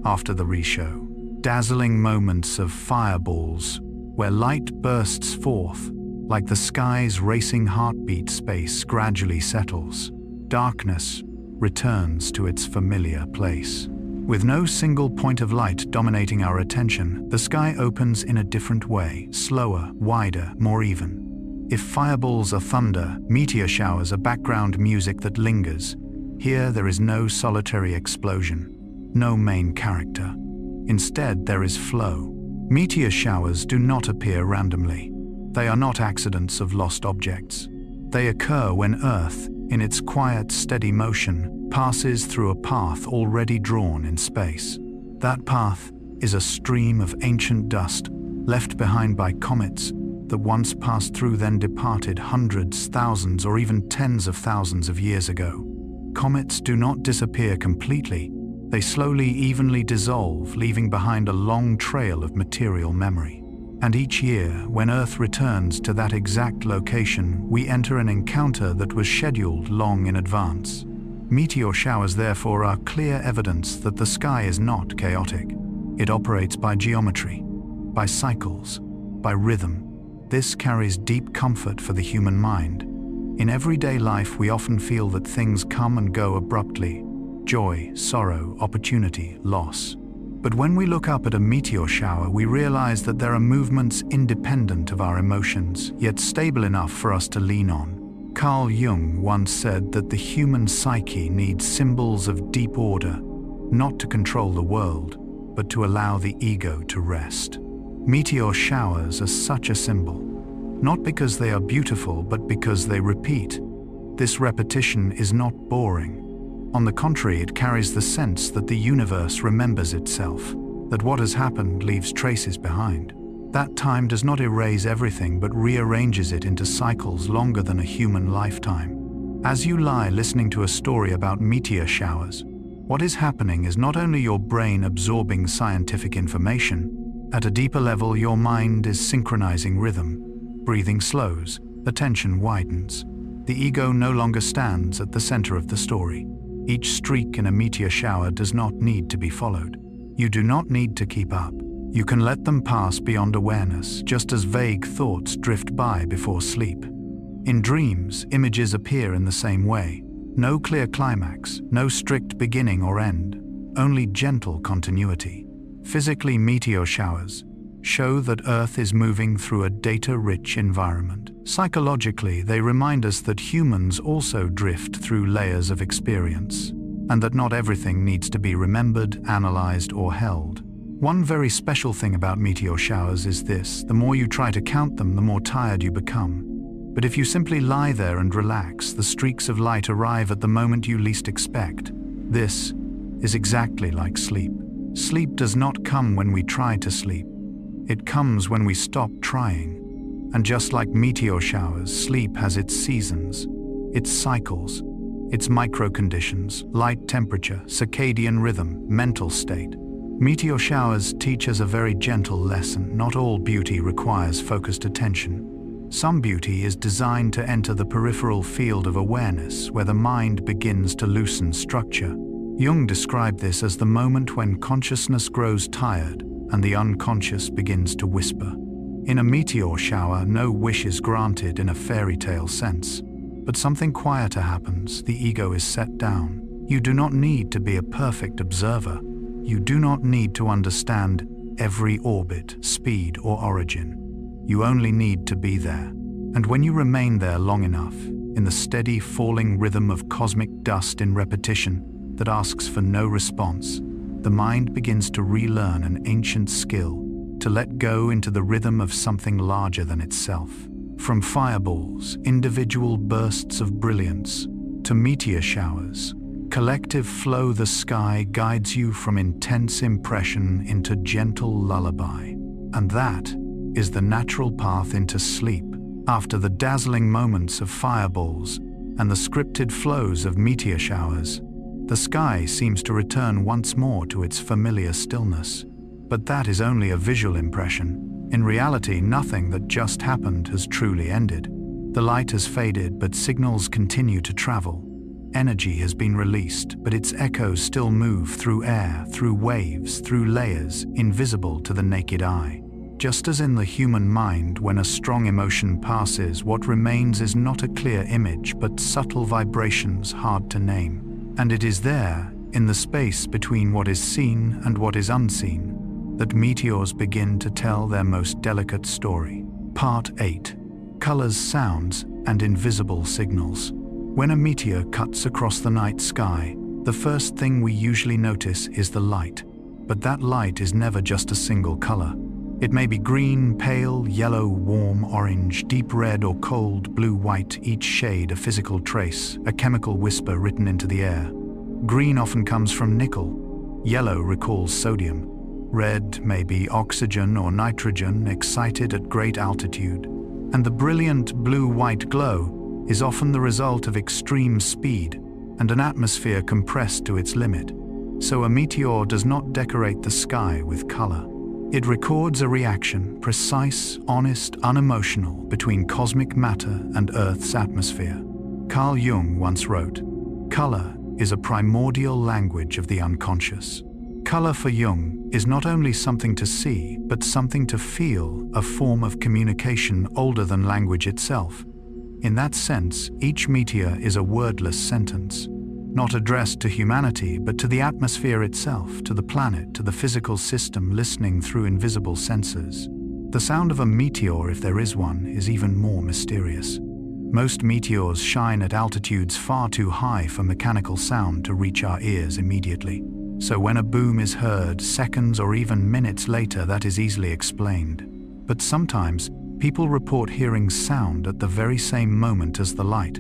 After the reshow, dazzling moments of fireballs, where light bursts forth, like the sky's racing heartbeat. Space gradually settles. Darkness returns to its familiar place. With no single point of light dominating our attention, the sky opens in a different way, slower, wider, more even. If fireballs are thunder, meteor showers are background music that lingers. Here there is no solitary explosion, no main character. Instead, there is flow. Meteor showers do not appear randomly. They are not accidents of lost objects. They occur when Earth, in its quiet, steady motion, passes through a path already drawn in space. That path is a stream of ancient dust left behind by comets that once passed through, then departed hundreds, thousands, or even tens of thousands of years ago. Comets do not disappear completely. They slowly, evenly dissolve, leaving behind a long trail of material memory. And each year, when Earth returns to that exact location, we enter an encounter that was scheduled long in advance. Meteor showers, therefore, are clear evidence that the sky is not chaotic. It operates by geometry, by cycles, by rhythm. This carries deep comfort for the human mind. In everyday life, we often feel that things come and go abruptly: joy, sorrow, opportunity, loss. But when we look up at a meteor shower, we realize that there are movements independent of our emotions, yet stable enough for us to lean on. Carl Jung once said that the human psyche needs symbols of deep order, not to control the world, but to allow the ego to rest. Meteor showers are such a symbol, not because they are beautiful, but because they repeat. This repetition is not boring. On the contrary, it carries the sense that the universe remembers itself, that what has happened leaves traces behind. That time does not erase everything but rearranges it into cycles longer than a human lifetime. As you lie listening to a story about meteor showers, what is happening is not only your brain absorbing scientific information. At a deeper level, your mind is synchronizing rhythm. Breathing slows, attention widens. The ego no longer stands at the center of the story. Each streak in a meteor shower does not need to be followed. You do not need to keep up. You can let them pass beyond awareness, just as vague thoughts drift by before sleep. In dreams, images appear in the same way. No clear climax, no strict beginning or end, only gentle continuity. Physically, meteor showers show that Earth is moving through a data-rich environment. Psychologically, they remind us that humans also drift through layers of experience, and that not everything needs to be remembered, analyzed, or held. One very special thing about meteor showers is this: the more you try to count them, the more tired you become. But if you simply lie there and relax, the streaks of light arrive at the moment you least expect. This is exactly like sleep. Sleep does not come when we try to sleep. It comes when we stop trying. And just like meteor showers, sleep has its seasons, its cycles, its micro-conditions: light temperature, circadian rhythm, mental state. Meteor showers teach us a very gentle lesson. Not all beauty requires focused attention. Some beauty is designed to enter the peripheral field of awareness, where the mind begins to loosen structure. Jung described this as the moment when consciousness grows tired and the unconscious begins to whisper. In a meteor shower, no wish is granted in a fairy tale sense. But something quieter happens. The ego is set down. You do not need to be a perfect observer. You do not need to understand every orbit, speed, or origin. You only need to be there. And when you remain there long enough, in the steady falling rhythm of cosmic dust in repetition that asks for no response, the mind begins to relearn an ancient skill, to let go into the rhythm of something larger than itself. From fireballs, individual bursts of brilliance, to meteor showers, collective flow, the sky guides you from intense impression into gentle lullaby. And that is the natural path into sleep. After the dazzling moments of fireballs and the scripted flows of meteor showers, the sky seems to return once more to its familiar stillness. But that is only a visual impression. In reality, nothing that just happened has truly ended. The light has faded, but signals continue to travel. Energy has been released, but its echoes still move through air, through waves, through layers, invisible to the naked eye. Just as in the human mind, when a strong emotion passes, what remains is not a clear image, but subtle vibrations hard to name. And it is there, in the space between what is seen and what is unseen, that meteors begin to tell their most delicate story. Part 8. Colors, sounds, and invisible signals. When a meteor cuts across the night sky, the first thing we usually notice is the light. But that light is never just a single color. It may be green, pale, yellow, warm, orange, deep red, or cold, blue, white, each shade a physical trace, a chemical whisper written into the air. Green often comes from nickel. Yellow recalls sodium. Red may be oxygen or nitrogen excited at great altitude. And the brilliant blue-white glow is often the result of extreme speed and an atmosphere compressed to its limit. So a meteor does not decorate the sky with color. It records a reaction, precise, honest, unemotional, between cosmic matter and Earth's atmosphere. Carl Jung once wrote, "Color is a primordial language of the unconscious." Color for Jung is not only something to see, but something to feel, a form of communication older than language itself. In that sense, each meteor is a wordless sentence, not addressed to humanity, but to the atmosphere itself, to the planet, to the physical system listening through invisible sensors. The sound of a meteor, if there is one, is even more mysterious. Most meteors shine at altitudes far too high for mechanical sound to reach our ears immediately. So when a boom is heard seconds or even minutes later, that is easily explained. But sometimes, people report hearing sound at the very same moment as the light.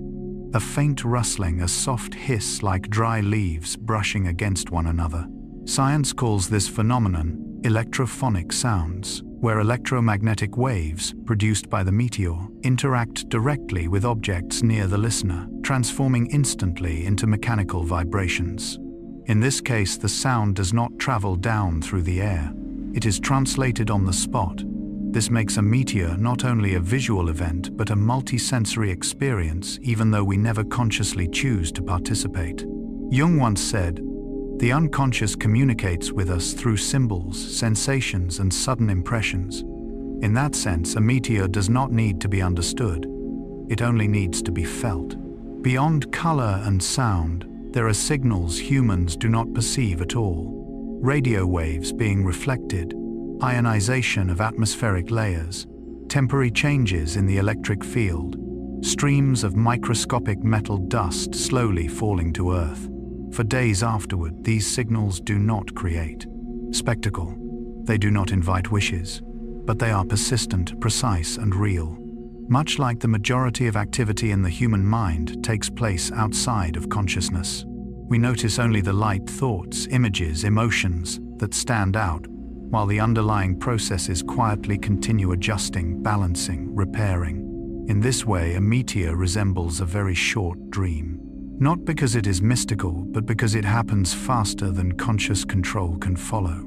A faint rustling, a soft hiss like dry leaves brushing against one another. Science calls this phenomenon electrophonic sounds, where electromagnetic waves, produced by the meteor, interact directly with objects near the listener, transforming instantly into mechanical vibrations. In this case, the sound does not travel down through the air. It is translated on the spot. This makes a meteor not only a visual event, but a multi-sensory experience, even though we never consciously choose to participate. Jung once said, "The unconscious communicates with us through symbols, sensations, and sudden impressions." In that sense, a meteor does not need to be understood. It only needs to be felt. Beyond color and sound, there are signals humans do not perceive at all. Radio waves being reflected, ionization of atmospheric layers, temporary changes in the electric field, streams of microscopic metal dust slowly falling to Earth. For days afterward, these signals do not create spectacle. They do not invite wishes, but they are persistent, precise, and real. Much like the majority of activity in the human mind takes place outside of consciousness. We notice only the light thoughts, images, emotions that stand out, while the underlying processes quietly continue adjusting, balancing, repairing. In this way, a meteor resembles a very short dream. Not because it is mystical, but because it happens faster than conscious control can follow.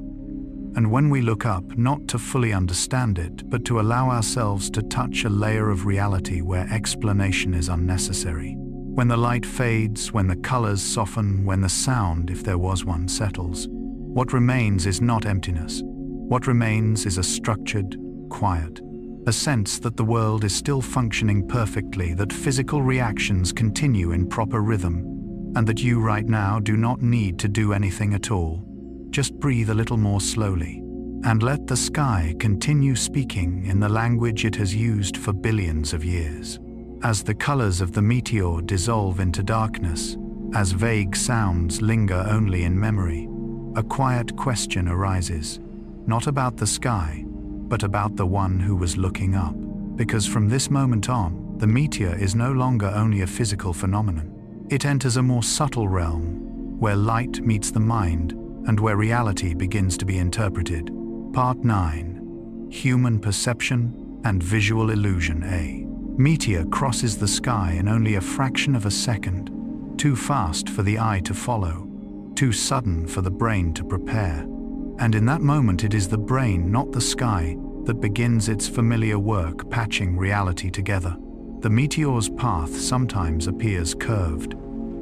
And when we look up, not to fully understand it, but to allow ourselves to touch a layer of reality where explanation is unnecessary. When the light fades, when the colors soften, when the sound, if there was one, settles, what remains is not emptiness. What remains is a structured, quiet, a sense that the world is still functioning perfectly, that physical reactions continue in proper rhythm, and that you right now do not need to do anything at all. Just breathe a little more slowly, and let the sky continue speaking in the language it has used for billions of years. As the colors of the meteor dissolve into darkness, as vague sounds linger only in memory, a quiet question arises, not about the sky, but about the one who was looking up. Because from this moment on, the meteor is no longer only a physical phenomenon. It enters a more subtle realm, where light meets the mind, and where reality begins to be interpreted. Part 9. Human Perception and Visual Illusion. A meteor crosses the sky in only a fraction of a second, too fast for the eye to follow, too sudden for the brain to prepare. And in that moment it is the brain, not the sky, that begins its familiar work patching reality together. The meteor's path sometimes appears curved.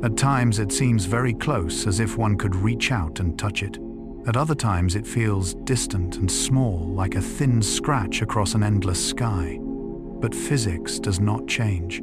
At times it seems very close, as if one could reach out and touch it. At other times it feels distant and small, like a thin scratch across an endless sky. But physics does not change.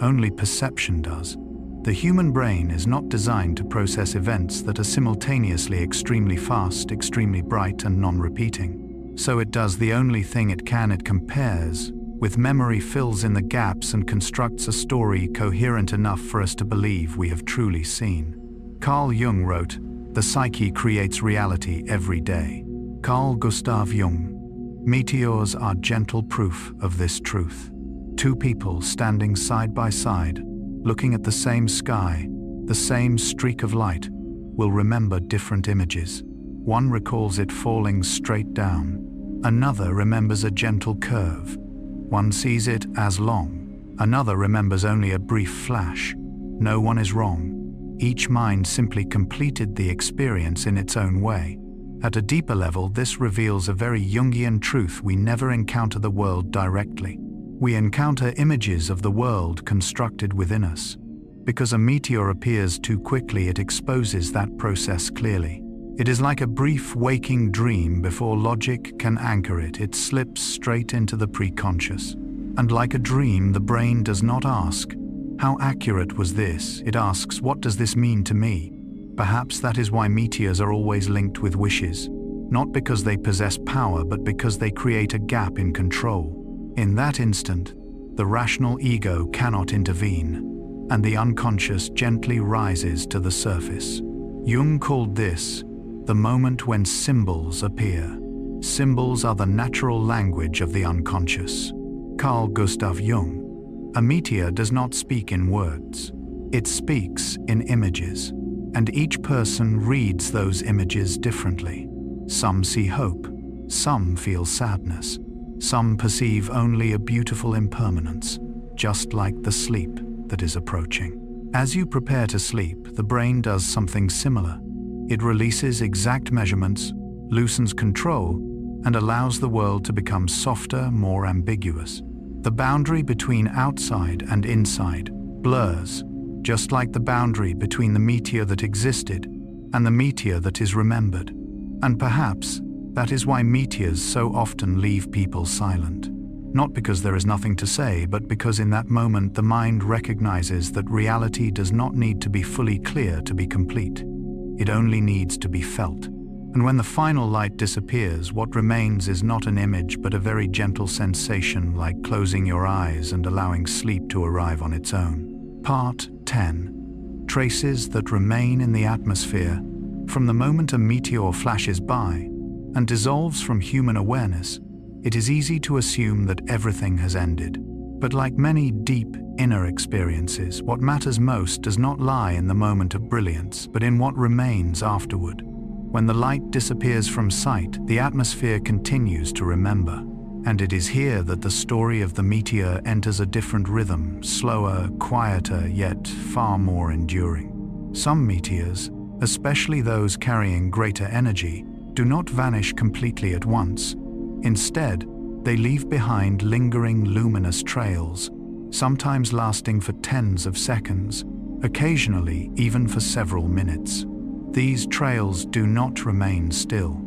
Only perception does. The human brain is not designed to process events that are simultaneously extremely fast, extremely bright, and non-repeating. So it does the only thing it can: it compares. With memory, fills in the gaps and constructs a story coherent enough for us to believe we have truly seen. Carl Jung wrote, "The psyche creates reality every day." Carl Gustav Jung. Meteors are gentle proof of this truth. Two people standing side by side, looking at the same sky, the same streak of light, will remember different images. One recalls it falling straight down. Another remembers a gentle curve. One sees it as long. Another remembers only a brief flash. No one is wrong. Each mind simply completed the experience in its own way. At a deeper level, this reveals a very Jungian truth: we never encounter the world directly. We encounter images of the world constructed within us. Because a meteor appears too quickly, it exposes that process clearly. It is like a brief waking dream. Before logic can anchor it, it slips straight into the preconscious. And like a dream, the brain does not ask, "How accurate was this?" It asks, "What does this mean to me?" Perhaps that is why meteors are always linked with wishes. Not because they possess power, but because they create a gap in control. In that instant, the rational ego cannot intervene, and the unconscious gently rises to the surface. Jung called this the moment when symbols appear. Symbols are the natural language of the unconscious. Carl Gustav Jung. A meteor does not speak in words. It speaks in images, and each person reads those images differently. Some see hope, some feel sadness, some perceive only a beautiful impermanence, just like the sleep that is approaching. As you prepare to sleep, the brain does something similar. It releases exact measurements, loosens control, and allows the world to become softer, more ambiguous. The boundary between outside and inside blurs, just like the boundary between the meteor that existed and the meteor that is remembered. And perhaps that is why meteors so often leave people silent. Not because there is nothing to say, but because in that moment the mind recognizes that reality does not need to be fully clear to be complete. It only needs to be felt. And when the final light disappears, what remains is not an image, but a very gentle sensation, like closing your eyes and allowing sleep to arrive on its own. Part 10. Traces that remain in the atmosphere. From the moment a meteor flashes by and dissolves from human awareness, it is easy to assume that everything has ended. But like many deep inner experiences, what matters most does not lie in the moment of brilliance, but in what remains afterward. When the light disappears from sight, the atmosphere continues to remember. And it is here that the story of the meteor enters a different rhythm, slower, quieter, yet far more enduring. Some meteors, especially those carrying greater energy, do not vanish completely at once. Instead, they leave behind lingering luminous trails, sometimes lasting for tens of seconds, occasionally even for several minutes. These trails do not remain still.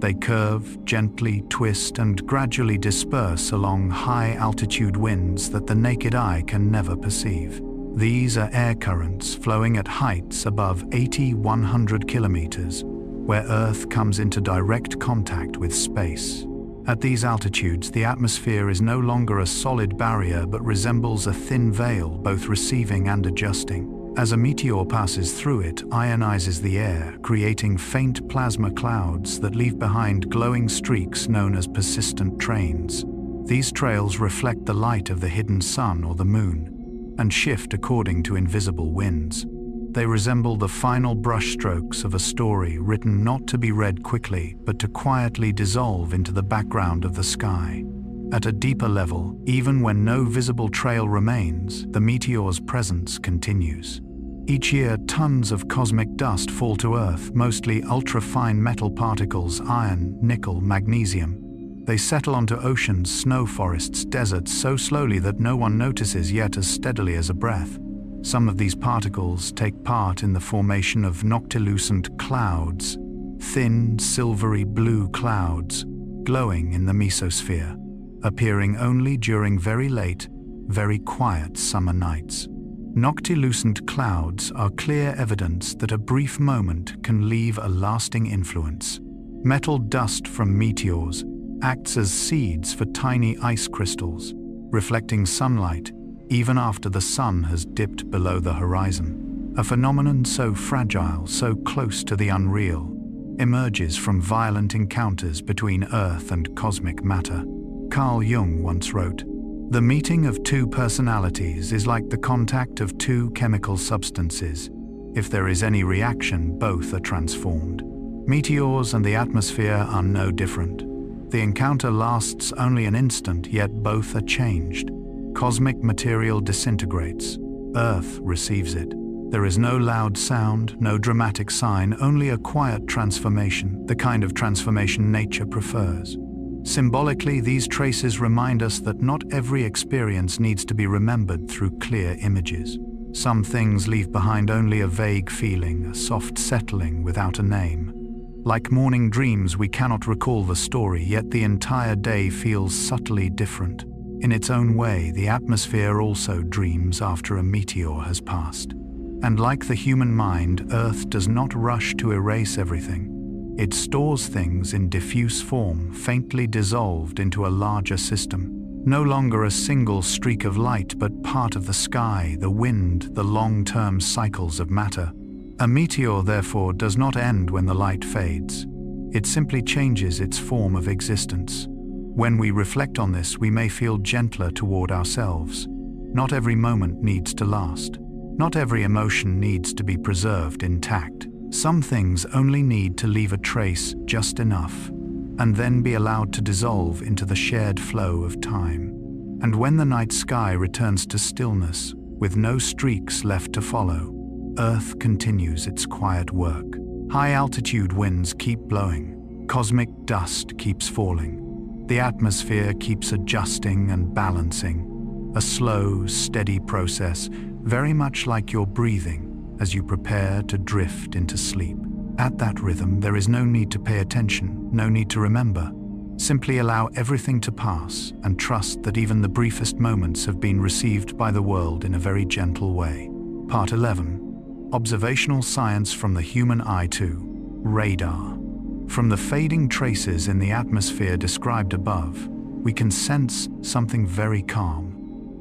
They curve, gently twist, and gradually disperse along high-altitude winds that the naked eye can never perceive. These are air currents flowing at heights above 80–100 kilometers, where Earth comes into direct contact with space. At these altitudes, the atmosphere is no longer a solid barrier but resembles a thin veil, both receiving and adjusting. As a meteor passes through it, ionizes the air, creating faint plasma clouds that leave behind glowing streaks known as persistent trains. These trails reflect the light of the hidden sun or the moon, and shift according to invisible winds. They resemble the final brushstrokes of a story written not to be read quickly, but to quietly dissolve into the background of the sky. At a deeper level, even when no visible trail remains, the meteor's presence continues. Each year, tons of cosmic dust fall to Earth, mostly ultra-fine metal particles, iron, nickel, magnesium. They settle onto oceans, snow forests, deserts so slowly that no one notices, yet as steadily as a breath. Some of these particles take part in the formation of noctilucent clouds, thin, silvery blue clouds, glowing in the mesosphere, appearing only during very late, very quiet summer nights. Noctilucent clouds are clear evidence that a brief moment can leave a lasting influence. Metal dust from meteors acts as seeds for tiny ice crystals, reflecting sunlight even after the sun has dipped below the horizon. A phenomenon so fragile, so close to the unreal, emerges from violent encounters between Earth and cosmic matter. Carl Jung once wrote, "The meeting of two personalities is like the contact of two chemical substances. If there is any reaction, both are transformed." Meteors and the atmosphere are no different. The encounter lasts only an instant, yet both are changed. Cosmic material disintegrates. Earth receives it. There is no loud sound, no dramatic sign, only a quiet transformation, the kind of transformation nature prefers. Symbolically, these traces remind us that not every experience needs to be remembered through clear images. Some things leave behind only a vague feeling, a soft settling without a name. Like morning dreams, we cannot recall the story, yet the entire day feels subtly different. In its own way, the atmosphere also dreams after a meteor has passed. And like the human mind, Earth does not rush to erase everything. It stores things in diffuse form, faintly dissolved into a larger system. No longer a single streak of light, but part of the sky, the wind, the long-term cycles of matter. A meteor, therefore, does not end when the light fades. It simply changes its form of existence. When we reflect on this, we may feel gentler toward ourselves. Not every moment needs to last. Not every emotion needs to be preserved intact. Some things only need to leave a trace just enough, and then be allowed to dissolve into the shared flow of time. And when the night sky returns to stillness, with no streaks left to follow, Earth continues its quiet work. High-altitude winds keep blowing. Cosmic dust keeps falling. The atmosphere keeps adjusting and balancing. A slow, steady process, very much like your breathing, as you prepare to drift into sleep. At that rhythm, there is no need to pay attention, no need to remember. Simply allow everything to pass and trust that even the briefest moments have been received by the world in a very gentle way. Part 11. Observational science from the human eye to radar. From the fading traces in the atmosphere described above, we can sense something very calm.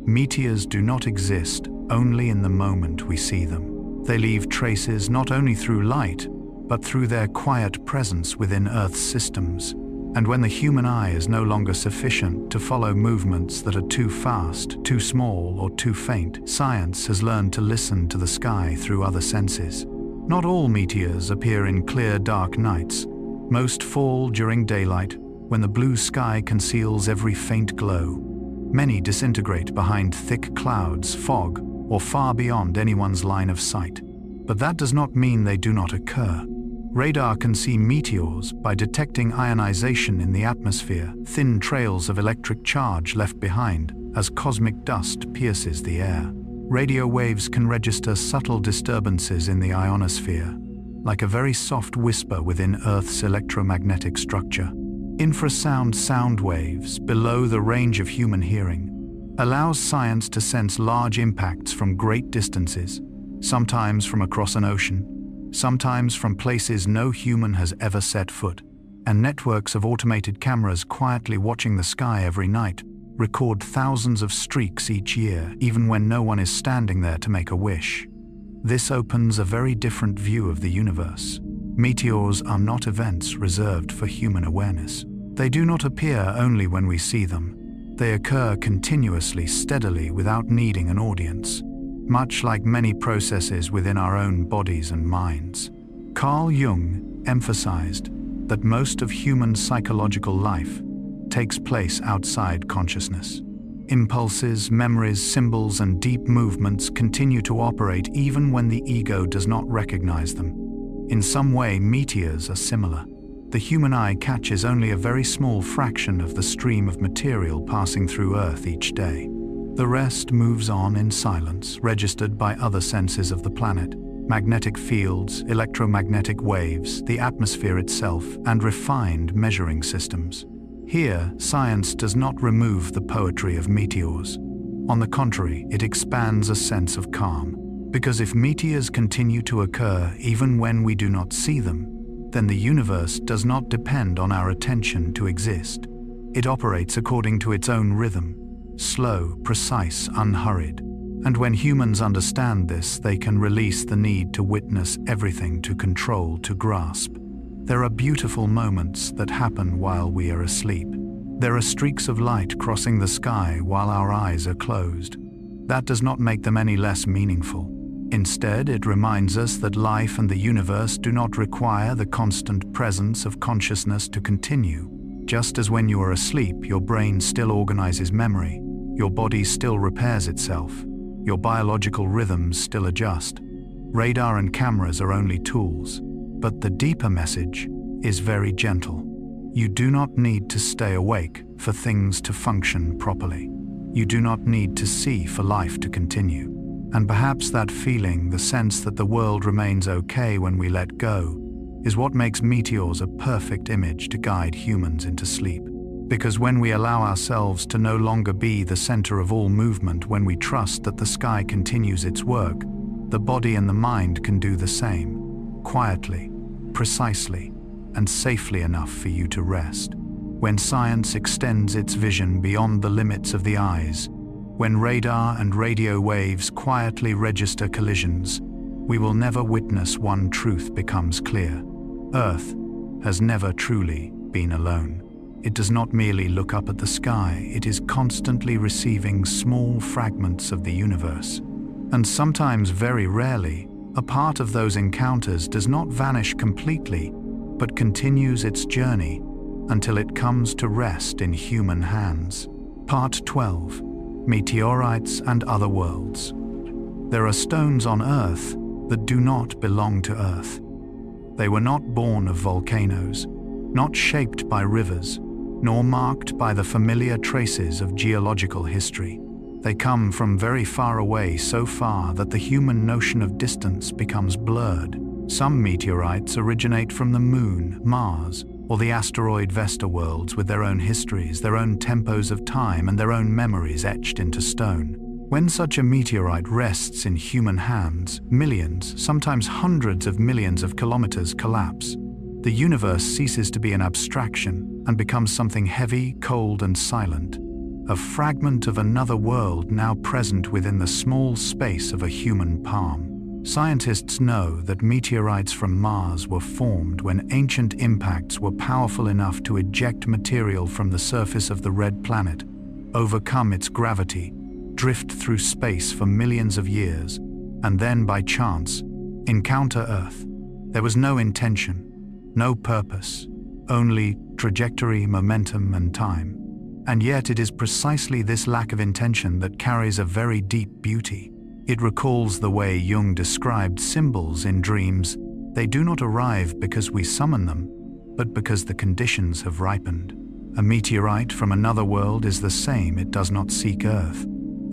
Meteors do not exist only in the moment we see them. They leave traces not only through light, but through their quiet presence within Earth's systems. And when the human eye is no longer sufficient to follow movements that are too fast, too small, or too faint, science has learned to listen to the sky through other senses. Not all meteors appear in clear, dark nights. Most fall during daylight, when the blue sky conceals every faint glow. Many disintegrate behind thick clouds, fog, or far beyond anyone's line of sight. But that does not mean they do not occur. Radar can see meteors by detecting ionization in the atmosphere, thin trails of electric charge left behind as cosmic dust pierces the air. Radio waves can register subtle disturbances in the ionosphere. like a very soft whisper within Earth's electromagnetic structure. Infrasound sound waves, below the range of human hearing, allows science to sense large impacts from great distances, sometimes from across an ocean, sometimes from places no human has ever set foot, and networks of automated cameras quietly watching the sky every night record thousands of streaks each year, even when no one is standing there to make a wish. This opens a very different view of the universe. Meteors are not events reserved for human awareness. They do not appear only when we see them. They occur continuously, steadily, without needing an audience, much like many processes within our own bodies and minds. Carl Jung emphasized that most of human psychological life takes place outside consciousness. Impulses, memories, symbols, and deep movements continue to operate even when the ego does not recognize them. In some way, meteors are similar. The human eye catches only a very small fraction of the stream of material passing through Earth each day. The rest moves on in silence, registered by other senses of the planet: magnetic fields, electromagnetic waves, the atmosphere itself, and refined measuring systems. Here, science does not remove the poetry of meteors. On the contrary, it expands a sense of calm. Because if meteors continue to occur even when we do not see them, then the universe does not depend on our attention to exist. It operates according to its own rhythm, slow, precise, unhurried. And when humans understand this, they can release the need to witness everything, to control, to grasp. There are beautiful moments that happen while we are asleep. There are streaks of light crossing the sky while our eyes are closed. That does not make them any less meaningful. Instead, it reminds us that life and the universe do not require the constant presence of consciousness to continue. Just as when you are asleep, your brain still organizes memory, your body still repairs itself, your biological rhythms still adjust. Radar and cameras are only tools, but the deeper message is very gentle. You do not need to stay awake for things to function properly. You do not need to see for life to continue. And perhaps that feeling, the sense that the world remains okay when we let go, is what makes meteors a perfect image to guide humans into sleep. Because when we allow ourselves to no longer be the center of all movement, when we trust that the sky continues its work, the body and the mind can do the same, quietly, precisely, and safely enough for you to rest. When science extends its vision beyond the limits of the eyes, when radar and radio waves quietly register collisions, we will never witness one truth becomes clear. Earth has never truly been alone. It does not merely look up at the sky, it is constantly receiving small fragments of the universe. And sometimes, very rarely, a part of those encounters does not vanish completely, but continues its journey until it comes to rest in human hands. Part 12. Meteorites and Other Worlds. There are stones on Earth that do not belong to Earth. They were not born of volcanoes, not shaped by rivers, nor marked by the familiar traces of geological history. They come from very far away, so far that the human notion of distance becomes blurred. Some meteorites originate from the Moon, Mars, or the asteroid Vesta worlds, with their own histories, their own tempos of time, and their own memories etched into stone. When such a meteorite rests in human hands, millions, sometimes hundreds of millions of kilometers collapse. The universe ceases to be an abstraction and becomes something heavy, cold, and silent. A fragment of another world now present within the small space of a human palm. Scientists know that meteorites from Mars were formed when ancient impacts were powerful enough to eject material from the surface of the red planet, overcome its gravity, drift through space for millions of years, and then, by chance, encounter Earth. There was no intention, no purpose, only trajectory, momentum, and time. And yet it is precisely this lack of intention that carries a very deep beauty. It recalls the way Jung described symbols in dreams. They do not arrive because we summon them, but because the conditions have ripened. A meteorite from another world is the same. It does not seek Earth.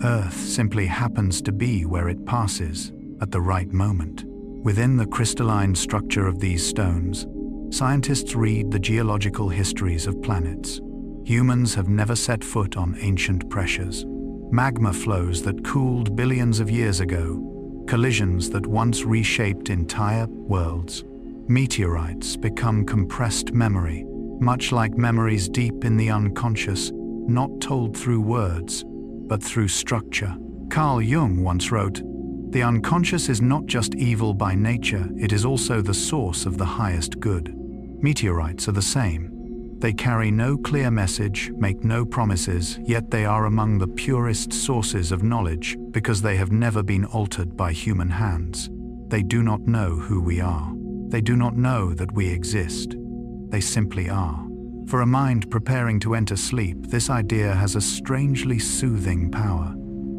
Earth simply happens to be where it passes at the right moment. Within the crystalline structure of these stones, scientists read the geological histories of planets. Humans have never set foot on ancient pressures. Magma flows that cooled billions of years ago, collisions that once reshaped entire worlds. Meteorites become compressed memory, much like memories deep in the unconscious, not told through words, but through structure. Carl Jung once wrote, "The unconscious is not just evil by nature, it is also the source of the highest good." Meteorites are the same. They carry no clear message, make no promises, yet they are among the purest sources of knowledge because they have never been altered by human hands. They do not know who we are. They do not know that we exist. They simply are. For a mind preparing to enter sleep, this idea has a strangely soothing power.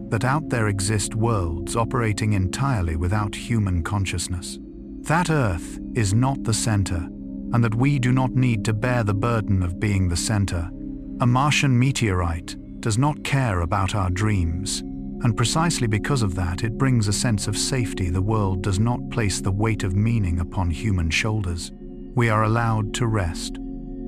That out there exist worlds operating entirely without human consciousness. That Earth is not the center, and that we do not need to bear the burden of being the center. A Martian meteorite does not care about our dreams, and precisely because of that, it brings a sense of safety. The world does not place the weight of meaning upon human shoulders. We are allowed to rest.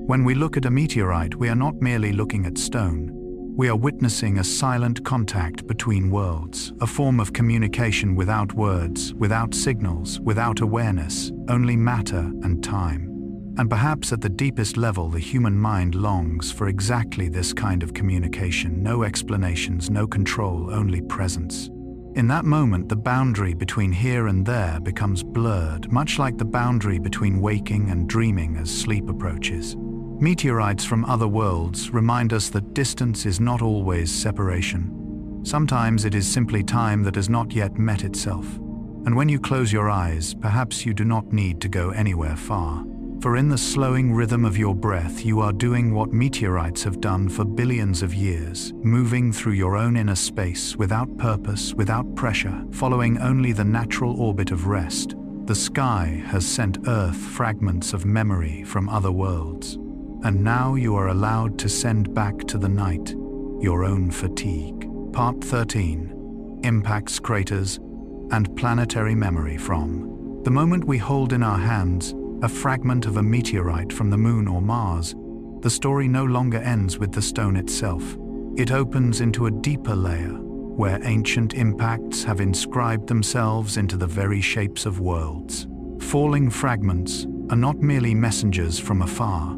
When we look at a meteorite, we are not merely looking at stone. We are witnessing a silent contact between worlds, a form of communication without words, without signals, without awareness, only matter and time. And perhaps at the deepest level, the human mind longs for exactly this kind of communication. No explanations, no control, only presence. In that moment, the boundary between here and there becomes blurred, much like the boundary between waking and dreaming as sleep approaches. Meteorites from other worlds remind us that distance is not always separation. Sometimes it is simply time that has not yet met itself. And when you close your eyes, perhaps you do not need to go anywhere far. For in the slowing rhythm of your breath, you are doing what meteorites have done for billions of years, moving through your own inner space without purpose, without pressure, following only the natural orbit of rest. The sky has sent Earth fragments of memory from other worlds. And now you are allowed to send back to the night your own fatigue. Part 13. Impacts, craters, and planetary memory from. The moment we hold in our hands a fragment of a meteorite from the Moon or Mars, the story no longer ends with the stone itself. It opens into a deeper layer, where ancient impacts have inscribed themselves into the very shapes of worlds. Falling fragments are not merely messengers from afar.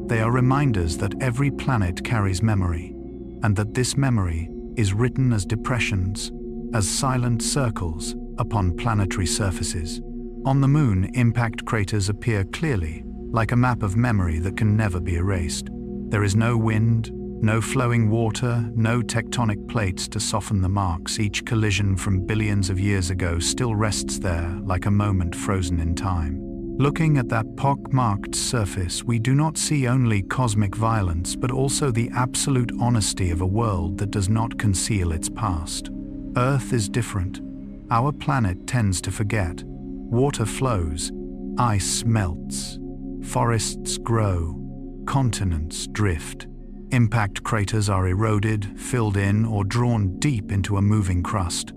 They are reminders that every planet carries memory, and that this memory is written as depressions, as silent circles upon planetary surfaces. On the Moon, impact craters appear clearly, like a map of memory that can never be erased. There is no wind, no flowing water, no tectonic plates to soften the marks. Each collision from billions of years ago still rests there like a moment frozen in time. Looking at that pock-marked surface, we do not see only cosmic violence, but also the absolute honesty of a world that does not conceal its past. Earth is different. Our planet tends to forget. Water flows, ice melts, forests grow, continents drift. Impact craters are eroded, filled in, or drawn deep into a moving crust.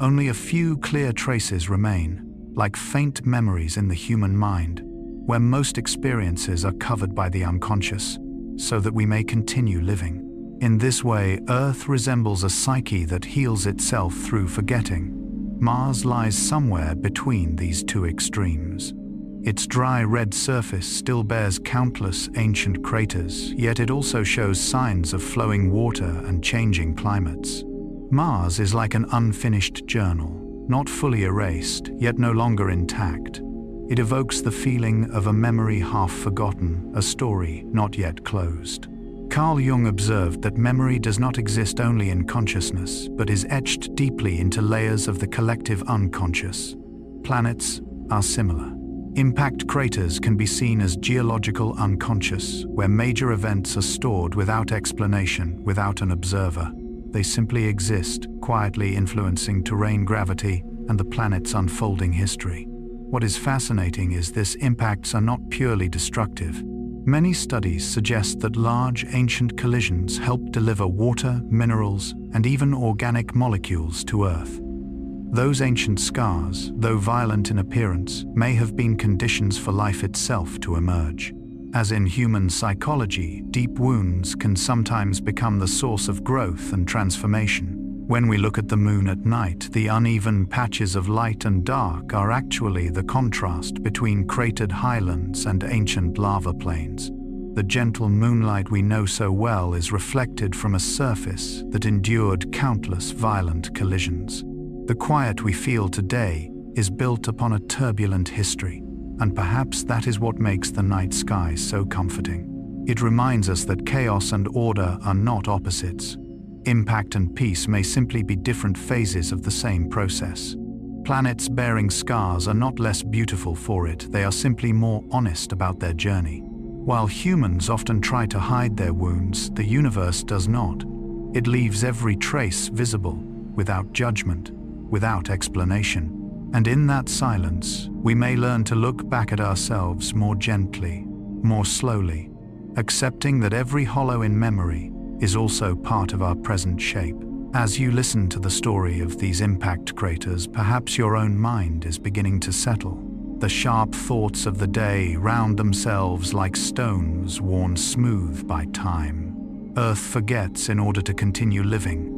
Only a few clear traces remain, like faint memories in the human mind, where most experiences are covered by the unconscious, so that we may continue living. In this way, Earth resembles a psyche that heals itself through forgetting. Mars lies somewhere between these two extremes. Its dry red surface still bears countless ancient craters, yet it also shows signs of flowing water and changing climates. Mars is like an unfinished journal, not fully erased, yet no longer intact. It evokes the feeling of a memory half forgotten, a story not yet closed. Carl Jung observed that memory does not exist only in consciousness, but is etched deeply into layers of the collective unconscious. Planets are similar. Impact craters can be seen as geological unconscious, where major events are stored without explanation, without an observer. They simply exist, quietly influencing terrain, gravity, and the planet's unfolding history. What is fascinating is these impacts are not purely destructive. Many studies suggest that large ancient collisions helped deliver water, minerals, and even organic molecules to Earth. Those ancient scars, though violent in appearance, may have been conditions for life itself to emerge. As in human psychology, deep wounds can sometimes become the source of growth and transformation. When we look at the moon at night, the uneven patches of light and dark are actually the contrast between cratered highlands and ancient lava plains. The gentle moonlight we know so well is reflected from a surface that endured countless violent collisions. The quiet we feel today is built upon a turbulent history, and perhaps that is what makes the night sky so comforting. It reminds us that chaos and order are not opposites. Impact and peace may simply be different phases of the same process. Planets bearing scars are not less beautiful for it, they are simply more honest about their journey. While humans often try to hide their wounds, the universe does not. It leaves every trace visible, without judgment, without explanation. And in that silence, we may learn to look back at ourselves more gently, more slowly, accepting that every hollow in memory is also part of our present shape. As you listen to the story of these impact craters, perhaps your own mind is beginning to settle. The sharp thoughts of the day round themselves like stones worn smooth by time. Earth forgets in order to continue living.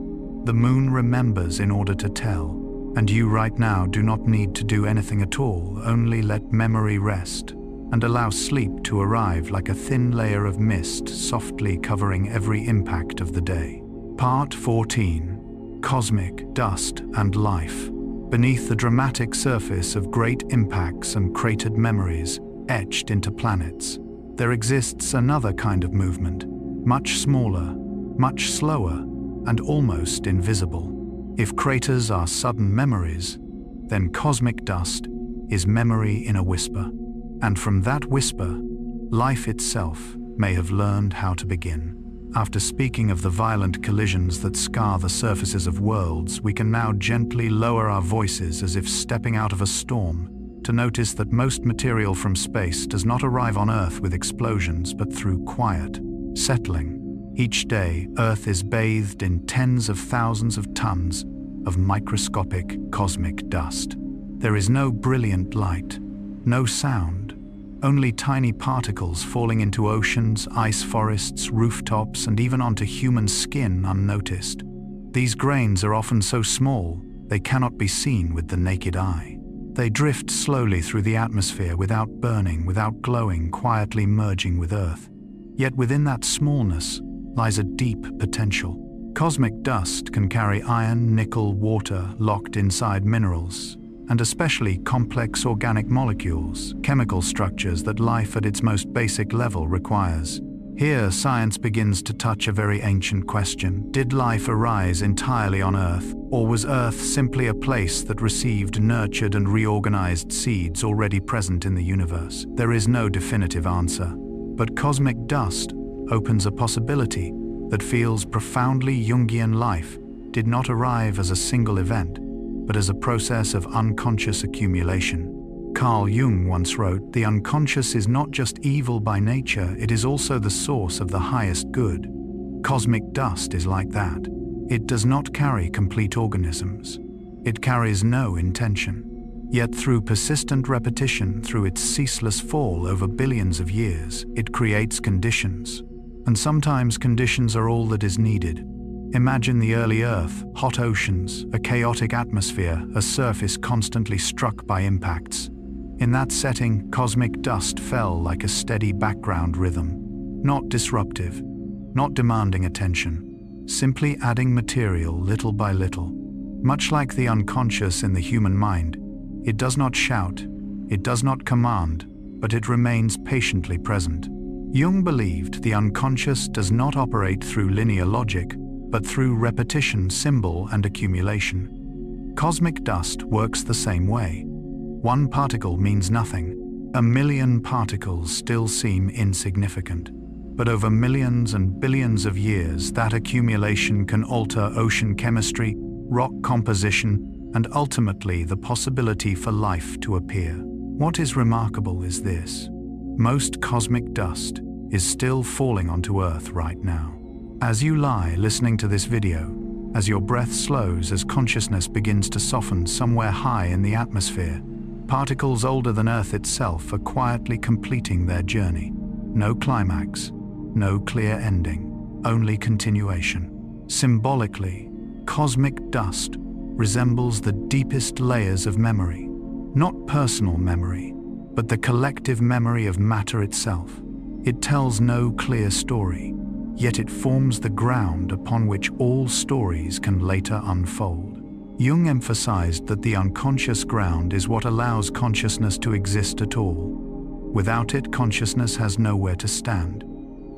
The moon remembers in order to tell. And you right now do not need to do anything at all, only let memory rest and allow sleep to arrive like a thin layer of mist softly covering every impact of the day. Part 14. Cosmic Dust and Life. Beneath the dramatic surface of great impacts and cratered memories etched into planets, there exists another kind of movement, much smaller, much slower, and almost invisible. If craters are sudden memories, then cosmic dust is memory in a whisper. And from that whisper, life itself may have learned how to begin. After speaking of the violent collisions that scar the surfaces of worlds, we can now gently lower our voices as if stepping out of a storm, to notice that most material from space does not arrive on Earth with explosions, but through quiet, settling. Each day, Earth is bathed in tens of thousands of tons of microscopic cosmic dust. There is no brilliant light, no sound, only tiny particles falling into oceans, ice forests, rooftops, and even onto human skin unnoticed. These grains are often so small, they cannot be seen with the naked eye. They drift slowly through the atmosphere without burning, without glowing, quietly merging with Earth. Yet within that smallness lies a deep potential. Cosmic dust can carry iron, nickel, water locked inside minerals, and especially complex organic molecules, chemical structures that life at its most basic level requires. Here, science begins to touch a very ancient question. Did life arise entirely on Earth, or was Earth simply a place that received nurtured and reorganized seeds already present in the universe? There is no definitive answer, but cosmic dust opens a possibility that feels profoundly Jungian. Life did not arrive as a single event, but as a process of unconscious accumulation. Carl Jung once wrote, "The unconscious is not just evil by nature, it is also the source of the highest good." Cosmic dust is like that. It does not carry complete organisms. It carries no intention. Yet through persistent repetition, through its ceaseless fall over billions of years, it creates conditions. And sometimes conditions are all that is needed. Imagine the early Earth, hot oceans, a chaotic atmosphere, a surface constantly struck by impacts. In that setting, cosmic dust fell like a steady background rhythm, not disruptive, not demanding attention, simply adding material little by little. Much like the unconscious in the human mind, it does not shout, it does not command, but it remains patiently present. Jung believed the unconscious does not operate through linear logic, but through repetition, symbol, and accumulation. Cosmic dust works the same way. One particle means nothing. A million particles still seem insignificant. But over millions and billions of years, that accumulation can alter ocean chemistry, rock composition, and ultimately the possibility for life to appear. What is remarkable is this: most cosmic dust is still falling onto Earth right now. As you lie listening to this video, As your breath slows, as consciousness begins to soften somewhere high in the atmosphere, particles older than Earth itself are quietly completing their journey. No climax, no clear ending, only continuation. Symbolically, cosmic dust resembles the deepest layers of memory, not personal memory, but the collective memory of matter itself. It tells no clear story, yet it forms the ground upon which all stories can later unfold. Jung emphasized that the unconscious ground is what allows consciousness to exist at all. Without it, consciousness has nowhere to stand.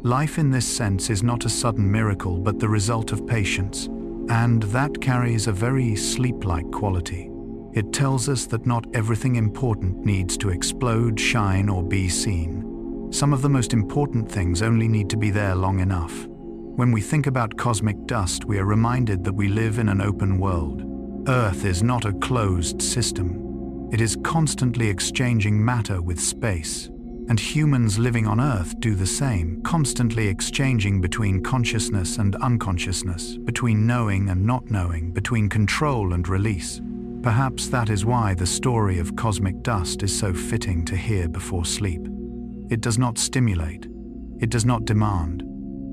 Life in this sense is not a sudden miracle, but the result of patience, and that carries a very sleep-like quality. It tells us that not everything important needs to explode, shine, or be seen. Some of the most important things only need to be there long enough. When we think about cosmic dust, we are reminded that we live in an open world. Earth is not a closed system. It is constantly exchanging matter with space. And humans living on Earth do the same, constantly exchanging between consciousness and unconsciousness, between knowing and not knowing, between control and release. Perhaps that is why the story of cosmic dust is so fitting to hear before sleep. It does not stimulate. It does not demand.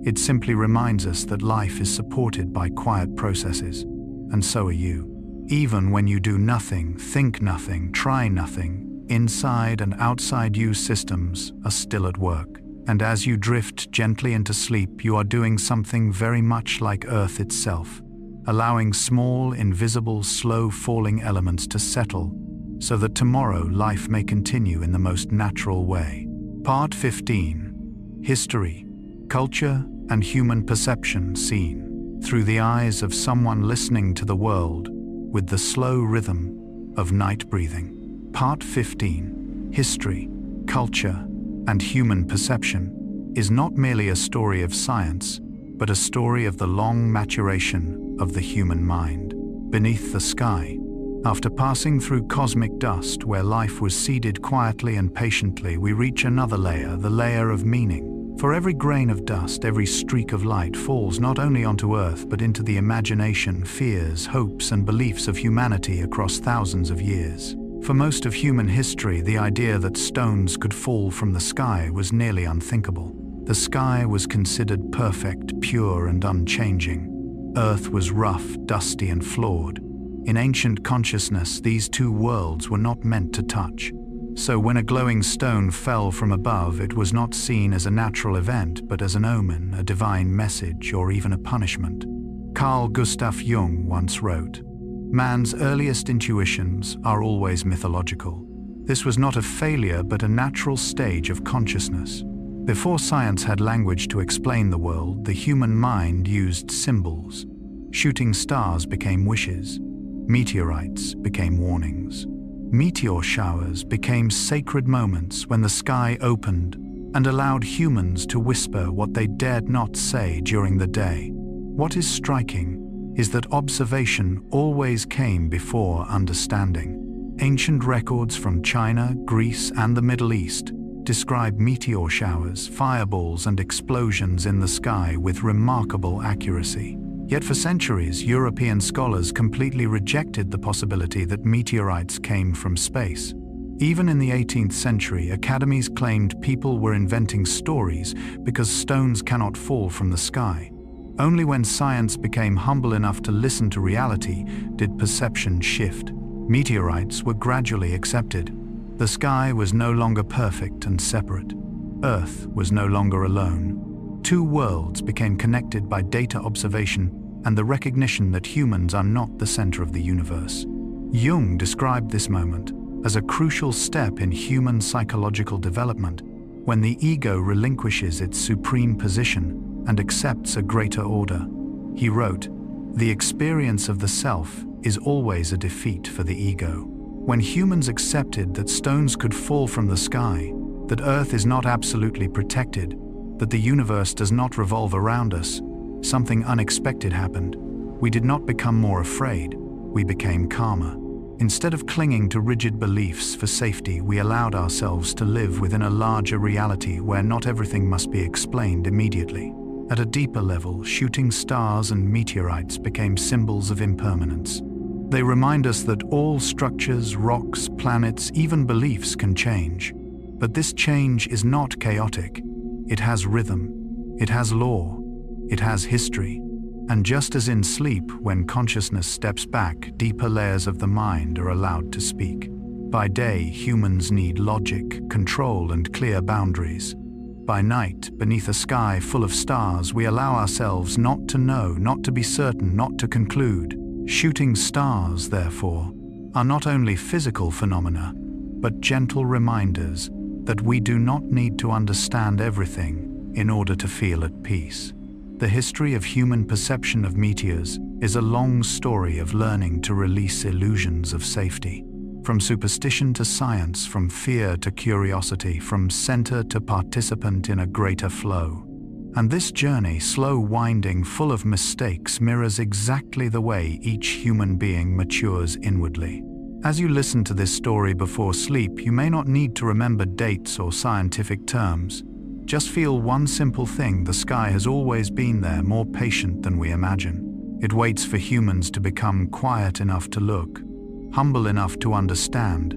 It simply reminds us that life is supported by quiet processes, and so are you. Even when you do nothing, think nothing, try nothing, inside and outside you systems are still at work. And as you drift gently into sleep, you are doing something very much like Earth itself, allowing small, invisible, slow-falling elements to settle so that tomorrow life may continue in the most natural way. Part 15. History, Culture, and Human Perception Seen through the eyes of someone listening to the world with the slow rhythm of night breathing. Part 15. History, Culture, and Human Perception is not merely a story of science, but a story of the long maturation of the human mind. Beneath the sky, after passing through cosmic dust where life was seeded quietly and patiently, we reach another layer, the layer of meaning. For every grain of dust, every streak of light falls not only onto Earth but into the imagination, fears, hopes, and beliefs of humanity across thousands of years. For most of human history, the idea that stones could fall from the sky was nearly unthinkable. The sky was considered perfect, pure, and unchanging. Earth was rough, dusty, and flawed. In ancient consciousness, these two worlds were not meant to touch. So when a glowing stone fell from above, it was not seen as a natural event, but as an omen, a divine message, or even a punishment. Carl Gustav Jung once wrote, "Man's earliest intuitions are always mythological." This was not a failure, but a natural stage of consciousness. Before science had language to explain the world, the human mind used symbols. Shooting stars became wishes. Meteorites became warnings. Meteor showers became sacred moments when the sky opened and allowed humans to whisper what they dared not say during the day. What is striking is that observation always came before understanding. Ancient records from China, Greece, and the Middle East describe meteor showers, fireballs, and explosions in the sky with remarkable accuracy. Yet for centuries, European scholars completely rejected the possibility that meteorites came from space. Even in the 18th century, academies claimed people were inventing stories because stones cannot fall from the sky. Only when science became humble enough to listen to reality did perception shift. Meteorites were gradually accepted. The sky was no longer perfect and separate. Earth was no longer alone. Two worlds became connected by data observation and the recognition that humans are not the center of the universe. Jung described this moment as a crucial step in human psychological development, when the ego relinquishes its supreme position and accepts a greater order. He wrote, "The experience of the self is always a defeat for the ego." When humans accepted that stones could fall from the sky, that Earth is not absolutely protected, that the universe does not revolve around us, something unexpected happened. We did not become more afraid, we became calmer. Instead of clinging to rigid beliefs for safety, we allowed ourselves to live within a larger reality where not everything must be explained immediately. At a deeper level, shooting stars and meteorites became symbols of impermanence. They remind us that all structures, rocks, planets, even beliefs can change. But this change is not chaotic. It has rhythm, it has law, it has history. And just as in sleep, when consciousness steps back, deeper layers of the mind are allowed to speak. By day, humans need logic, control, and clear boundaries. By night, beneath a sky full of stars, we allow ourselves not to know, not to be certain, not to conclude. Shooting stars, therefore, are not only physical phenomena, but gentle reminders that we do not need to understand everything in order to feel at peace. The history of human perception of meteors is a long story of learning to release illusions of safety. From superstition to science, from fear to curiosity, from center to participant in a greater flow. And this journey, slow, winding, full of mistakes, mirrors exactly the way each human being matures inwardly. As you listen to this story before sleep, you may not need to remember dates or scientific terms. Just feel one simple thing: the sky has always been there, more patient than we imagine. It waits for humans to become quiet enough to look, humble enough to understand,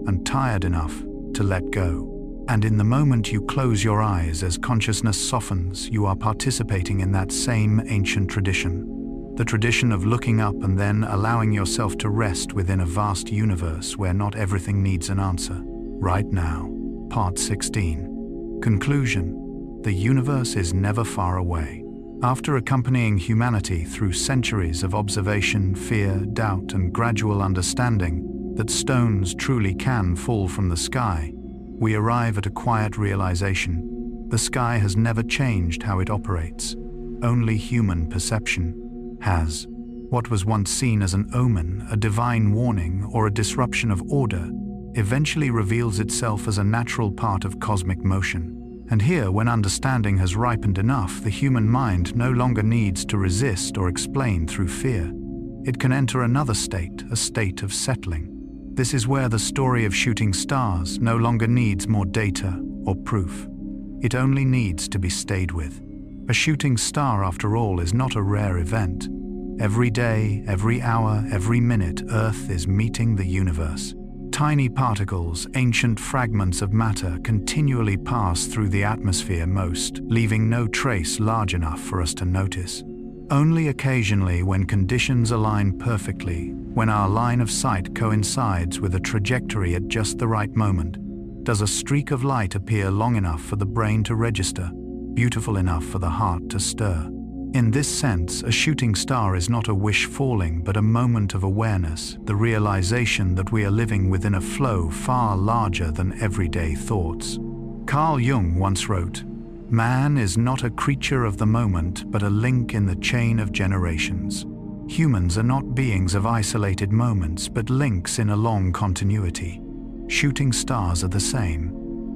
and tired enough to let go. And in the moment you close your eyes, as consciousness softens, you are participating in that same ancient tradition. The tradition of looking up and then allowing yourself to rest within a vast universe where not everything needs an answer. Right now. Part 16. Conclusion. The universe is never far away. After accompanying humanity through centuries of observation, fear, doubt, and gradual understanding that stones truly can fall from the sky, we arrive at a quiet realization: the sky has never changed how it operates. Only human perception has. What was once seen as an omen, a divine warning, or a disruption of order, eventually reveals itself as a natural part of cosmic motion. And here, when understanding has ripened enough, the human mind no longer needs to resist or explain through fear. It can enter another state, a state of settling. This is where the story of shooting stars no longer needs more data or proof. It only needs to be stayed with. A shooting star, after all, is not a rare event. Every day, every hour, every minute, Earth is meeting the universe. Tiny particles, ancient fragments of matter, continually pass through the atmosphere, most leaving no trace large enough for us to notice. Only occasionally, when conditions align perfectly, when our line of sight coincides with a trajectory at just the right moment, does a streak of light appear long enough for the brain to register, beautiful enough for the heart to stir. In this sense, a shooting star is not a wish falling, but a moment of awareness, the realization that we are living within a flow far larger than everyday thoughts. Carl Jung once wrote, "Man is not a creature of the moment, but a link in the chain of generations." Humans are not beings of isolated moments, but links in a long continuity. Shooting stars are the same.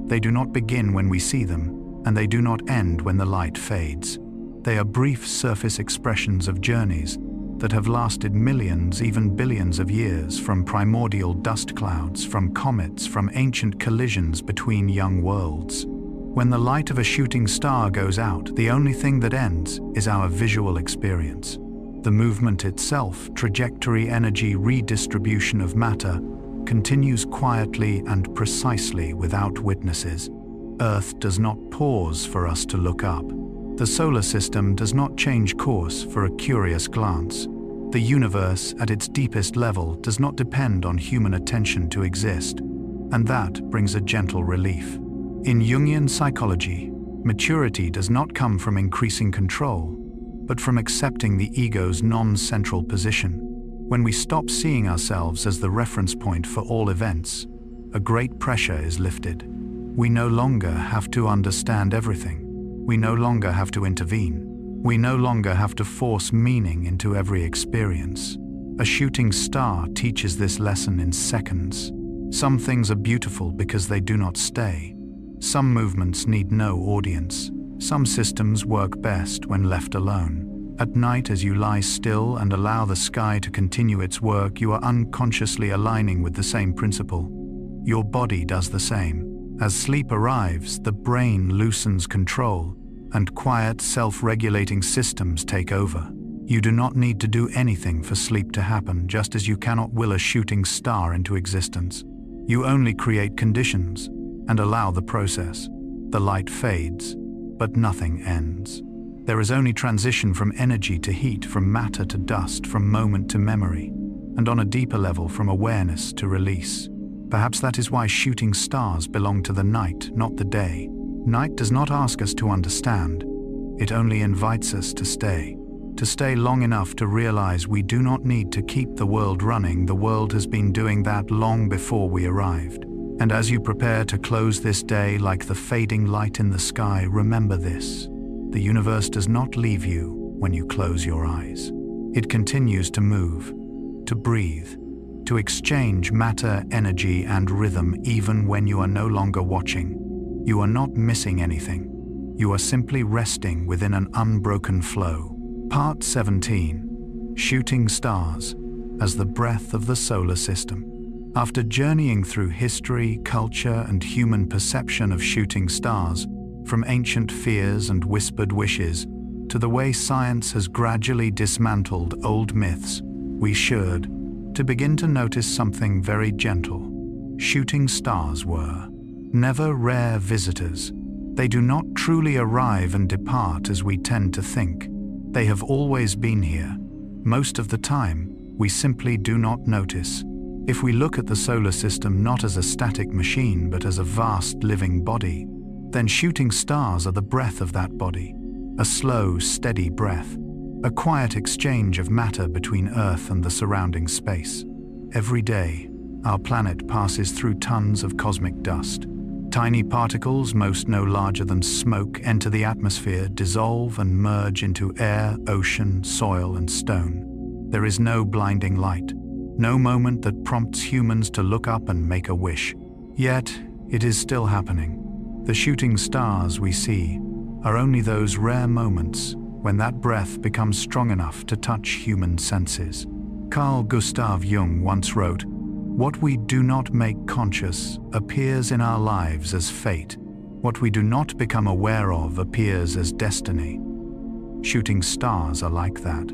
They do not begin when we see them, and they do not end when the light fades. They are brief surface expressions of journeys that have lasted millions, even billions of years, from primordial dust clouds, from comets, from ancient collisions between young worlds. When the light of a shooting star goes out, the only thing that ends is our visual experience. The movement itself, trajectory, energy, redistribution of matter, continues quietly and precisely without witnesses. Earth does not pause for us to look up. The solar system does not change course for a curious glance. The universe, at its deepest level, does not depend on human attention to exist, and that brings a gentle relief. In Jungian psychology, maturity does not come from increasing control, but from accepting the ego's non-central position. When we stop seeing ourselves as the reference point for all events, a great pressure is lifted. We no longer have to understand everything. We no longer have to intervene. We no longer have to force meaning into every experience. A shooting star teaches this lesson in seconds. Some things are beautiful because they do not stay. Some movements need no audience. Some systems work best when left alone. At night, as you lie still and allow the sky to continue its work, you are unconsciously aligning with the same principle. Your body does the same. As sleep arrives, the brain loosens control, and quiet, self-regulating systems take over. You do not need to do anything for sleep to happen, just as you cannot will a shooting star into existence. You only create conditions and allow the process. The light fades, but nothing ends. There is only transition from energy to heat, from matter to dust, from moment to memory, and on a deeper level from awareness to release. Perhaps that is why shooting stars belong to the night, not the day. Night does not ask us to understand. It only invites us to stay long enough to realize we do not need to keep the world running. The world has been doing that long before we arrived. And as you prepare to close this day like the fading light in the sky, remember this: the universe does not leave you when you close your eyes. It continues to move, to breathe, to exchange matter, energy, and rhythm even when you are no longer watching. You are not missing anything. You are simply resting within an unbroken flow. Part 17. Shooting stars as the breath of the solar system. After journeying through history, culture, and human perception of shooting stars, from ancient fears and whispered wishes to the way science has gradually dismantled old myths, we should to begin to notice something very gentle. Shooting stars were never rare visitors. They do not truly arrive and depart as we tend to think. They have always been here. Most of the time, we simply do not notice. If we look at the solar system not as a static machine but as a vast living body, then shooting stars are the breath of that body. A slow, steady breath, a quiet exchange of matter between Earth and the surrounding space. Every day, our planet passes through tons of cosmic dust. Tiny particles, most no larger than smoke, enter the atmosphere, dissolve and merge into air, ocean, soil, and stone. There is no blinding light, no moment that prompts humans to look up and make a wish. Yet, it is still happening. The shooting stars we see are only those rare moments when that breath becomes strong enough to touch human senses. Carl Gustav Jung once wrote, "What we do not make conscious appears in our lives as fate. What we do not become aware of appears as destiny." Shooting stars are like that.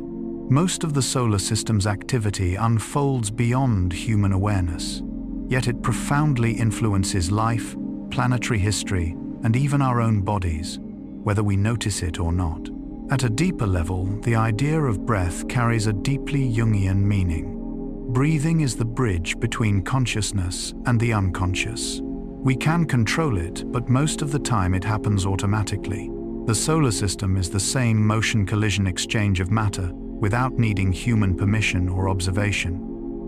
Most of the solar system's activity unfolds beyond human awareness, yet it profoundly influences life, planetary history, and even our own bodies, whether we notice it or not. At a deeper level, the idea of breath carries a deeply Jungian meaning. Breathing is the bridge between consciousness and the unconscious. We can control it, but most of the time it happens automatically. The solar system is the same motion collision exchange of matter, without needing human permission or observation.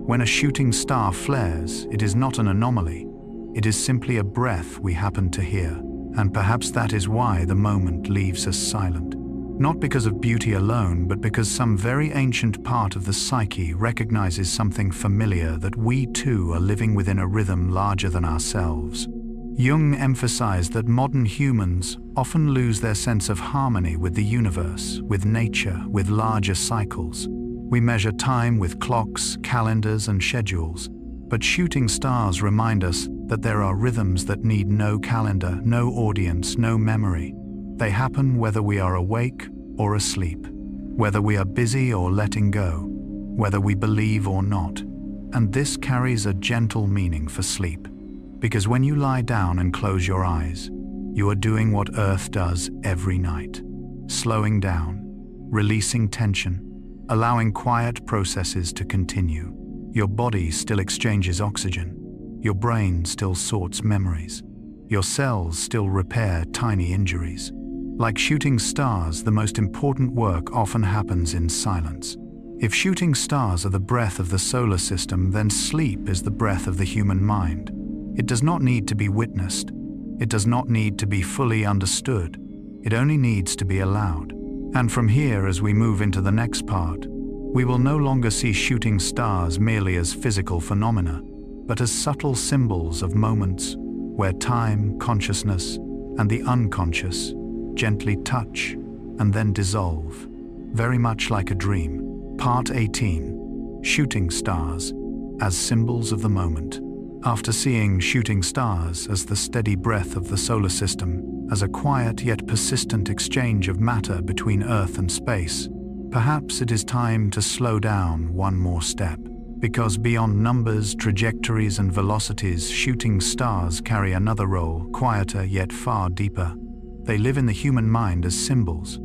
When a shooting star flares, it is not an anomaly. It is simply a breath we happen to hear, and perhaps that is why the moment leaves us silent. Not because of beauty alone, but because some very ancient part of the psyche recognizes something familiar, that we too are living within a rhythm larger than ourselves. Jung emphasized that modern humans often lose their sense of harmony with the universe, with nature, with larger cycles. We measure time with clocks, calendars, and schedules, but shooting stars remind us that there are rhythms that need no calendar, no audience, no memory. They happen whether we are awake or asleep, whether we are busy or letting go, whether we believe or not. And this carries a gentle meaning for sleep, because when you lie down and close your eyes, you are doing what Earth does every night, slowing down, releasing tension, allowing quiet processes to continue. Your body still exchanges oxygen, your brain still sorts memories, your cells still repair tiny injuries. Like shooting stars, the most important work often happens in silence. If shooting stars are the breath of the solar system, then sleep is the breath of the human mind. It does not need to be witnessed. It does not need to be fully understood. It only needs to be allowed. And from here, as we move into the next part, we will no longer see shooting stars merely as physical phenomena, but as subtle symbols of moments where time, consciousness, and the unconscious gently touch and then dissolve, very much like a dream. Part 18. Shooting stars as symbols of the moment. After seeing shooting stars as the steady breath of the solar system, as a quiet yet persistent exchange of matter between Earth and space. Perhaps it is time to slow down one more step, because beyond numbers, trajectories, and velocities, shooting stars carry another role, quieter yet far deeper. They live in the human mind as symbols.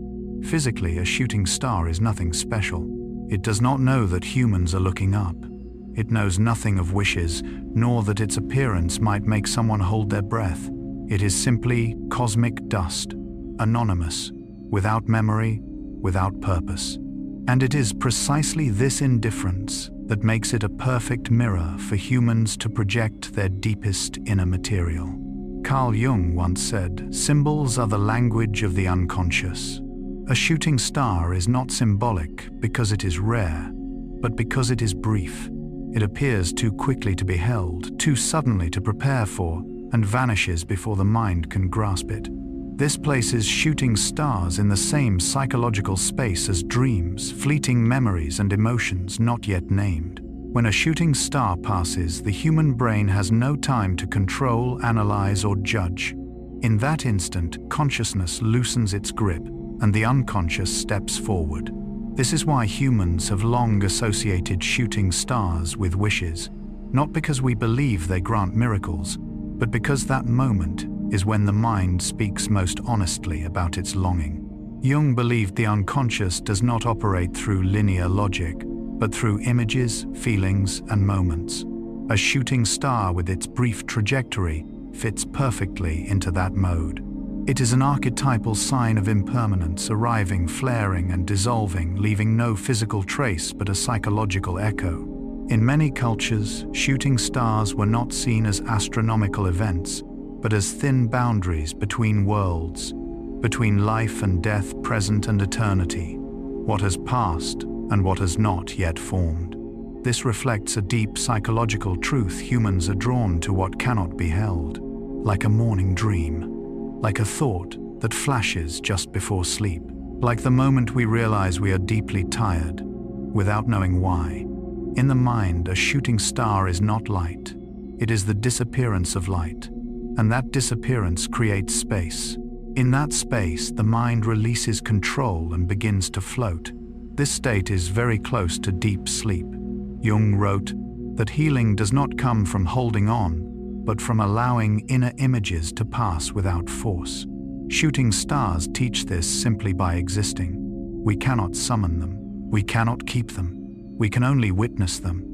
Physically, a shooting star is nothing special. It does not know that humans are looking up. It knows nothing of wishes, nor that its appearance might make someone hold their breath. It is simply cosmic dust, anonymous, without memory, without purpose. And it is precisely this indifference that makes it a perfect mirror for humans to project their deepest inner material. Carl Jung once said, "Symbols are the language of the unconscious." A shooting star is not symbolic because it is rare, but because it is brief. It appears too quickly to be held, too suddenly to prepare for, and vanishes before the mind can grasp it. This places shooting stars in the same psychological space as dreams, fleeting memories, and emotions not yet named. When a shooting star passes, the human brain has no time to control, analyze, or judge. In that instant, consciousness loosens its grip, and the unconscious steps forward. This is why humans have long associated shooting stars with wishes, not because we believe they grant miracles, but because that moment is when the mind speaks most honestly about its longing. Jung believed the unconscious does not operate through linear logic, but through images, feelings, and moments. A shooting star with its brief trajectory fits perfectly into that mode. It is an archetypal sign of impermanence, arriving, flaring, and dissolving, leaving no physical trace but a psychological echo. In many cultures, shooting stars were not seen as astronomical events, but as thin boundaries between worlds, between life and death, present and eternity, what has passed and what has not yet formed. This reflects a deep psychological truth: humans are drawn to what cannot be held, like a morning dream, like a thought that flashes just before sleep, like the moment we realize we are deeply tired, without knowing why. In the mind, a shooting star is not light. It is the disappearance of light, and that disappearance creates space. In that space, the mind releases control and begins to float. This state is very close to deep sleep. Jung wrote that healing does not come from holding on, but from allowing inner images to pass without force. Shooting stars teach this simply by existing. We cannot summon them. We cannot keep them. We can only witness them.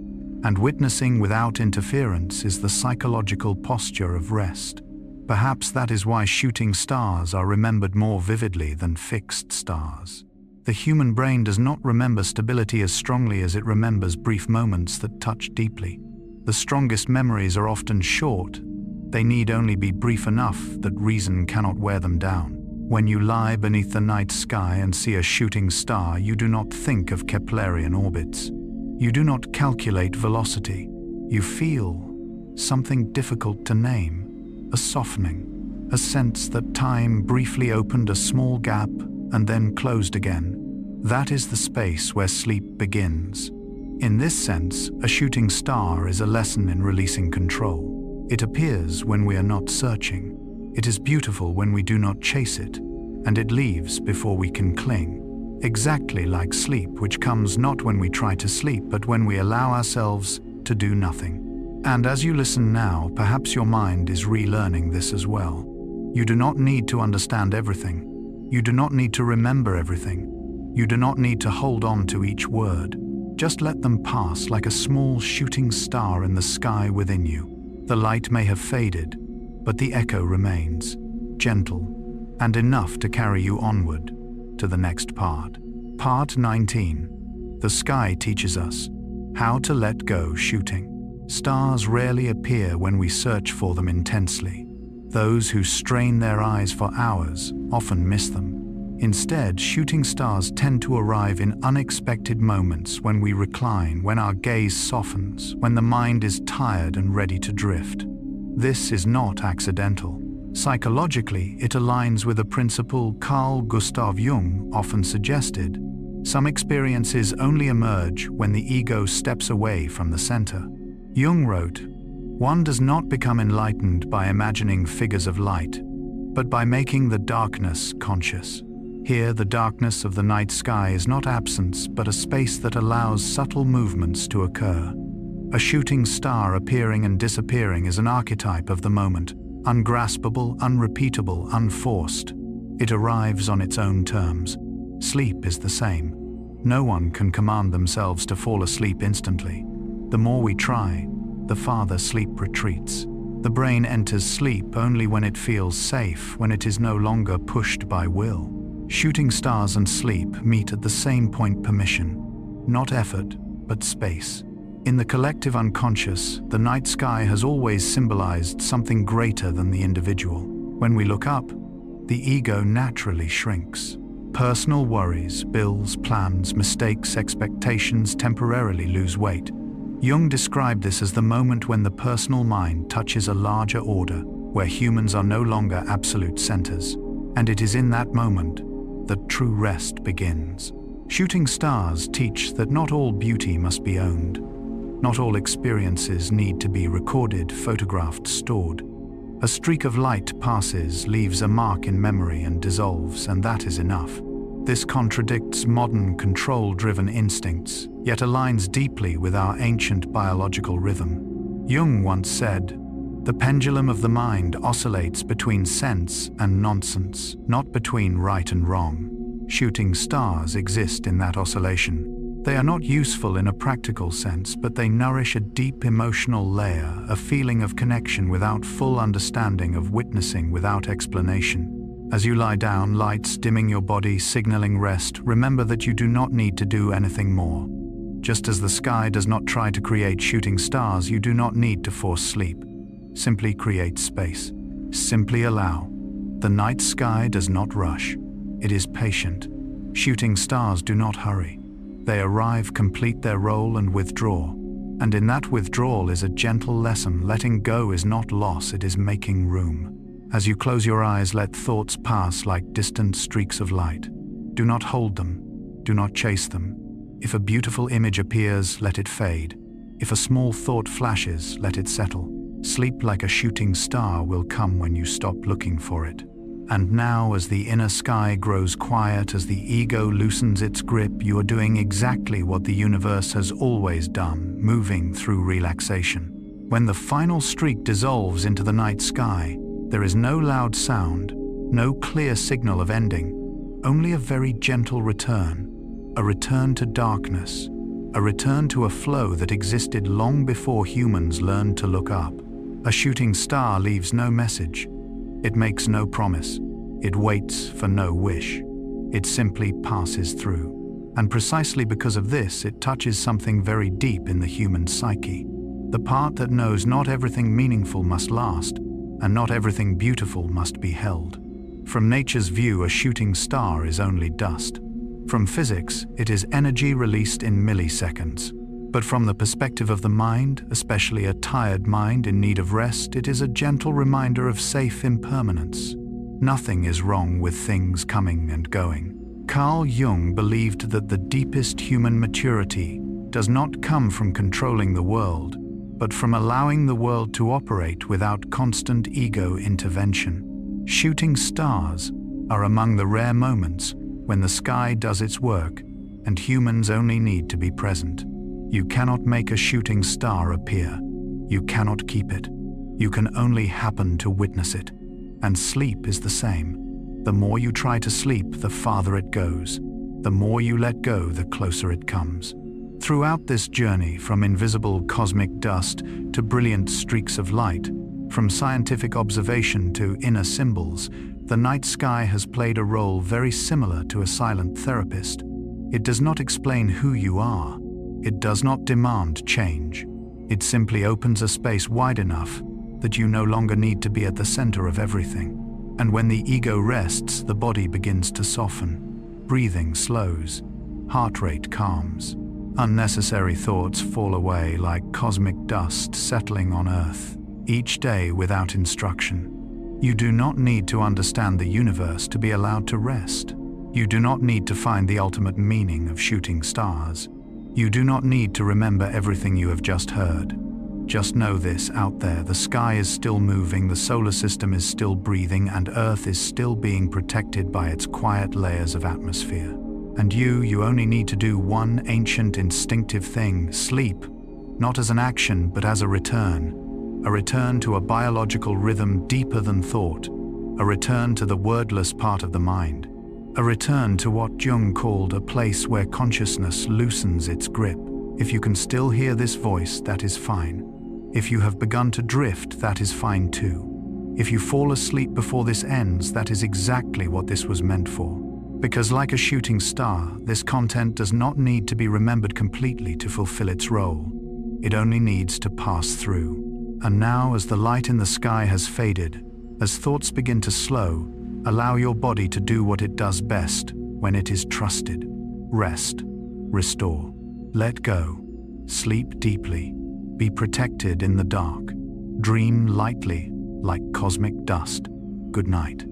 And witnessing without interference is the psychological posture of rest. Perhaps that is why shooting stars are remembered more vividly than fixed stars. The human brain does not remember stability as strongly as it remembers brief moments that touch deeply. The strongest memories are often short. They need only be brief enough that reason cannot wear them down. When you lie beneath the night sky and see a shooting star, you do not think of Keplerian orbits. You do not calculate velocity. You feel something difficult to name, a softening, a sense that time briefly opened a small gap and then closed again. That is the space where sleep begins. In this sense, a shooting star is a lesson in releasing control. It appears when we are not searching. It is beautiful when we do not chase it, and it leaves before we can cling. Exactly like sleep, which comes not when we try to sleep, but when we allow ourselves to do nothing. And as you listen now, perhaps your mind is relearning this as well. You do not need to understand everything. You do not need to remember everything. You do not need to hold on to each word. Just let them pass like a small shooting star in the sky within you. The light may have faded, but the echo remains, gentle, and enough to carry you onward to the next part. Part 19. The sky teaches us how to let go. Shooting stars rarely appear when we search for them intensely. Those who strain their eyes for hours often miss them. Instead, shooting stars tend to arrive in unexpected moments, when we recline, when our gaze softens, when the mind is tired and ready to drift. This is not accidental. Psychologically, it aligns with a principle Carl Gustav Jung often suggested. Some experiences only emerge when the ego steps away from the center. Jung wrote, "One does not become enlightened by imagining figures of light, but by making the darkness conscious. Here, the darkness of the night sky is not absence, but a space that allows subtle movements to occur. A shooting star appearing and disappearing is an archetype of the moment, ungraspable, unrepeatable, unforced. It arrives on its own terms. Sleep is the same. No one can command themselves to fall asleep instantly. The more we try, the farther sleep retreats. The brain enters sleep only when it feels safe, when it is no longer pushed by will. Shooting stars and sleep meet at the same point: permission. Not effort, but space. In the collective unconscious, the night sky has always symbolized something greater than the individual. When we look up, the ego naturally shrinks. Personal worries, bills, plans, mistakes, expectations temporarily lose weight. Jung described this as the moment when the personal mind touches a larger order, where humans are no longer absolute centers. And it is in that moment that true rest begins. Shooting stars teach that not all beauty must be owned. Not all experiences need to be recorded, photographed, stored. A streak of light passes, leaves a mark in memory and dissolves, and that is enough. This contradicts modern control-driven instincts, yet aligns deeply with our ancient biological rhythm. Jung once said, "The pendulum of the mind oscillates between sense and nonsense, not between right and wrong." Shooting stars exist in that oscillation. They are not useful in a practical sense, but they nourish a deep emotional layer, a feeling of connection without full understanding, of witnessing without explanation. As you lie down, lights dimming your body, signaling rest, remember that you do not need to do anything more. Just as the sky does not try to create shooting stars, you do not need to force sleep. Simply create space. Simply allow. The night sky does not rush. It is patient. Shooting stars do not hurry. They arrive, complete their role, and withdraw. And in that withdrawal is a gentle lesson. Letting go is not loss, it is making room. As you close your eyes, let thoughts pass like distant streaks of light. Do not hold them. Do not chase them. If a beautiful image appears, let it fade. If a small thought flashes, let it settle. Sleep like a shooting star will come when you stop looking for it. And now, as the inner sky grows quiet, as the ego loosens its grip, you are doing exactly what the universe has always done, moving through relaxation. When the final streak dissolves into the night sky, there is no loud sound, no clear signal of ending, only a very gentle return, a return to darkness, a return to a flow that existed long before humans learned to look up. A shooting star leaves no message. It makes no promise. It waits for no wish. It simply passes through. And precisely because of this, it touches something very deep in the human psyche. The part that knows not everything meaningful must last, and not everything beautiful must be held. From nature's view, a shooting star is only dust. From physics, it is energy released in milliseconds. But from the perspective of the mind, especially a tired mind in need of rest, it is a gentle reminder of safe impermanence. Nothing is wrong with things coming and going. Carl Jung believed that the deepest human maturity does not come from controlling the world, but from allowing the world to operate without constant ego intervention. Shooting stars are among the rare moments when the sky does its work and humans only need to be present. You cannot make a shooting star appear. You cannot keep it. You can only happen to witness it. And sleep is the same. The more you try to sleep, the farther it goes. The more you let go, the closer it comes. Throughout this journey, from invisible cosmic dust to brilliant streaks of light, from scientific observation to inner symbols, the night sky has played a role very similar to a silent therapist. It does not explain who you are. It does not demand change. It simply opens a space wide enough that you no longer need to be at the center of everything. And when the ego rests, the body begins to soften. Breathing slows. Heart rate calms. Unnecessary thoughts fall away like cosmic dust settling on Earth, each day without instruction. You do not need to understand the universe to be allowed to rest. You do not need to find the ultimate meaning of shooting stars. You do not need to remember everything you have just heard. Just know this out there, the sky is still moving, the solar system is still breathing, and Earth is still being protected by its quiet layers of atmosphere. And you only need to do one ancient instinctive thing: sleep, not as an action, but as a return to a biological rhythm deeper than thought, a return to the wordless part of the mind, a return to what Jung called a place where consciousness loosens its grip. If you can still hear this voice, that is fine. If you have begun to drift, that is fine too. If you fall asleep before this ends, that is exactly what this was meant for. Because like a shooting star, this content does not need to be remembered completely to fulfill its role. It only needs to pass through. And now, as the light in the sky has faded, as thoughts begin to slow, allow your body to do what it does best when it is trusted. Rest, restore, let go, sleep deeply, be protected in the dark, dream lightly like cosmic dust. Good night.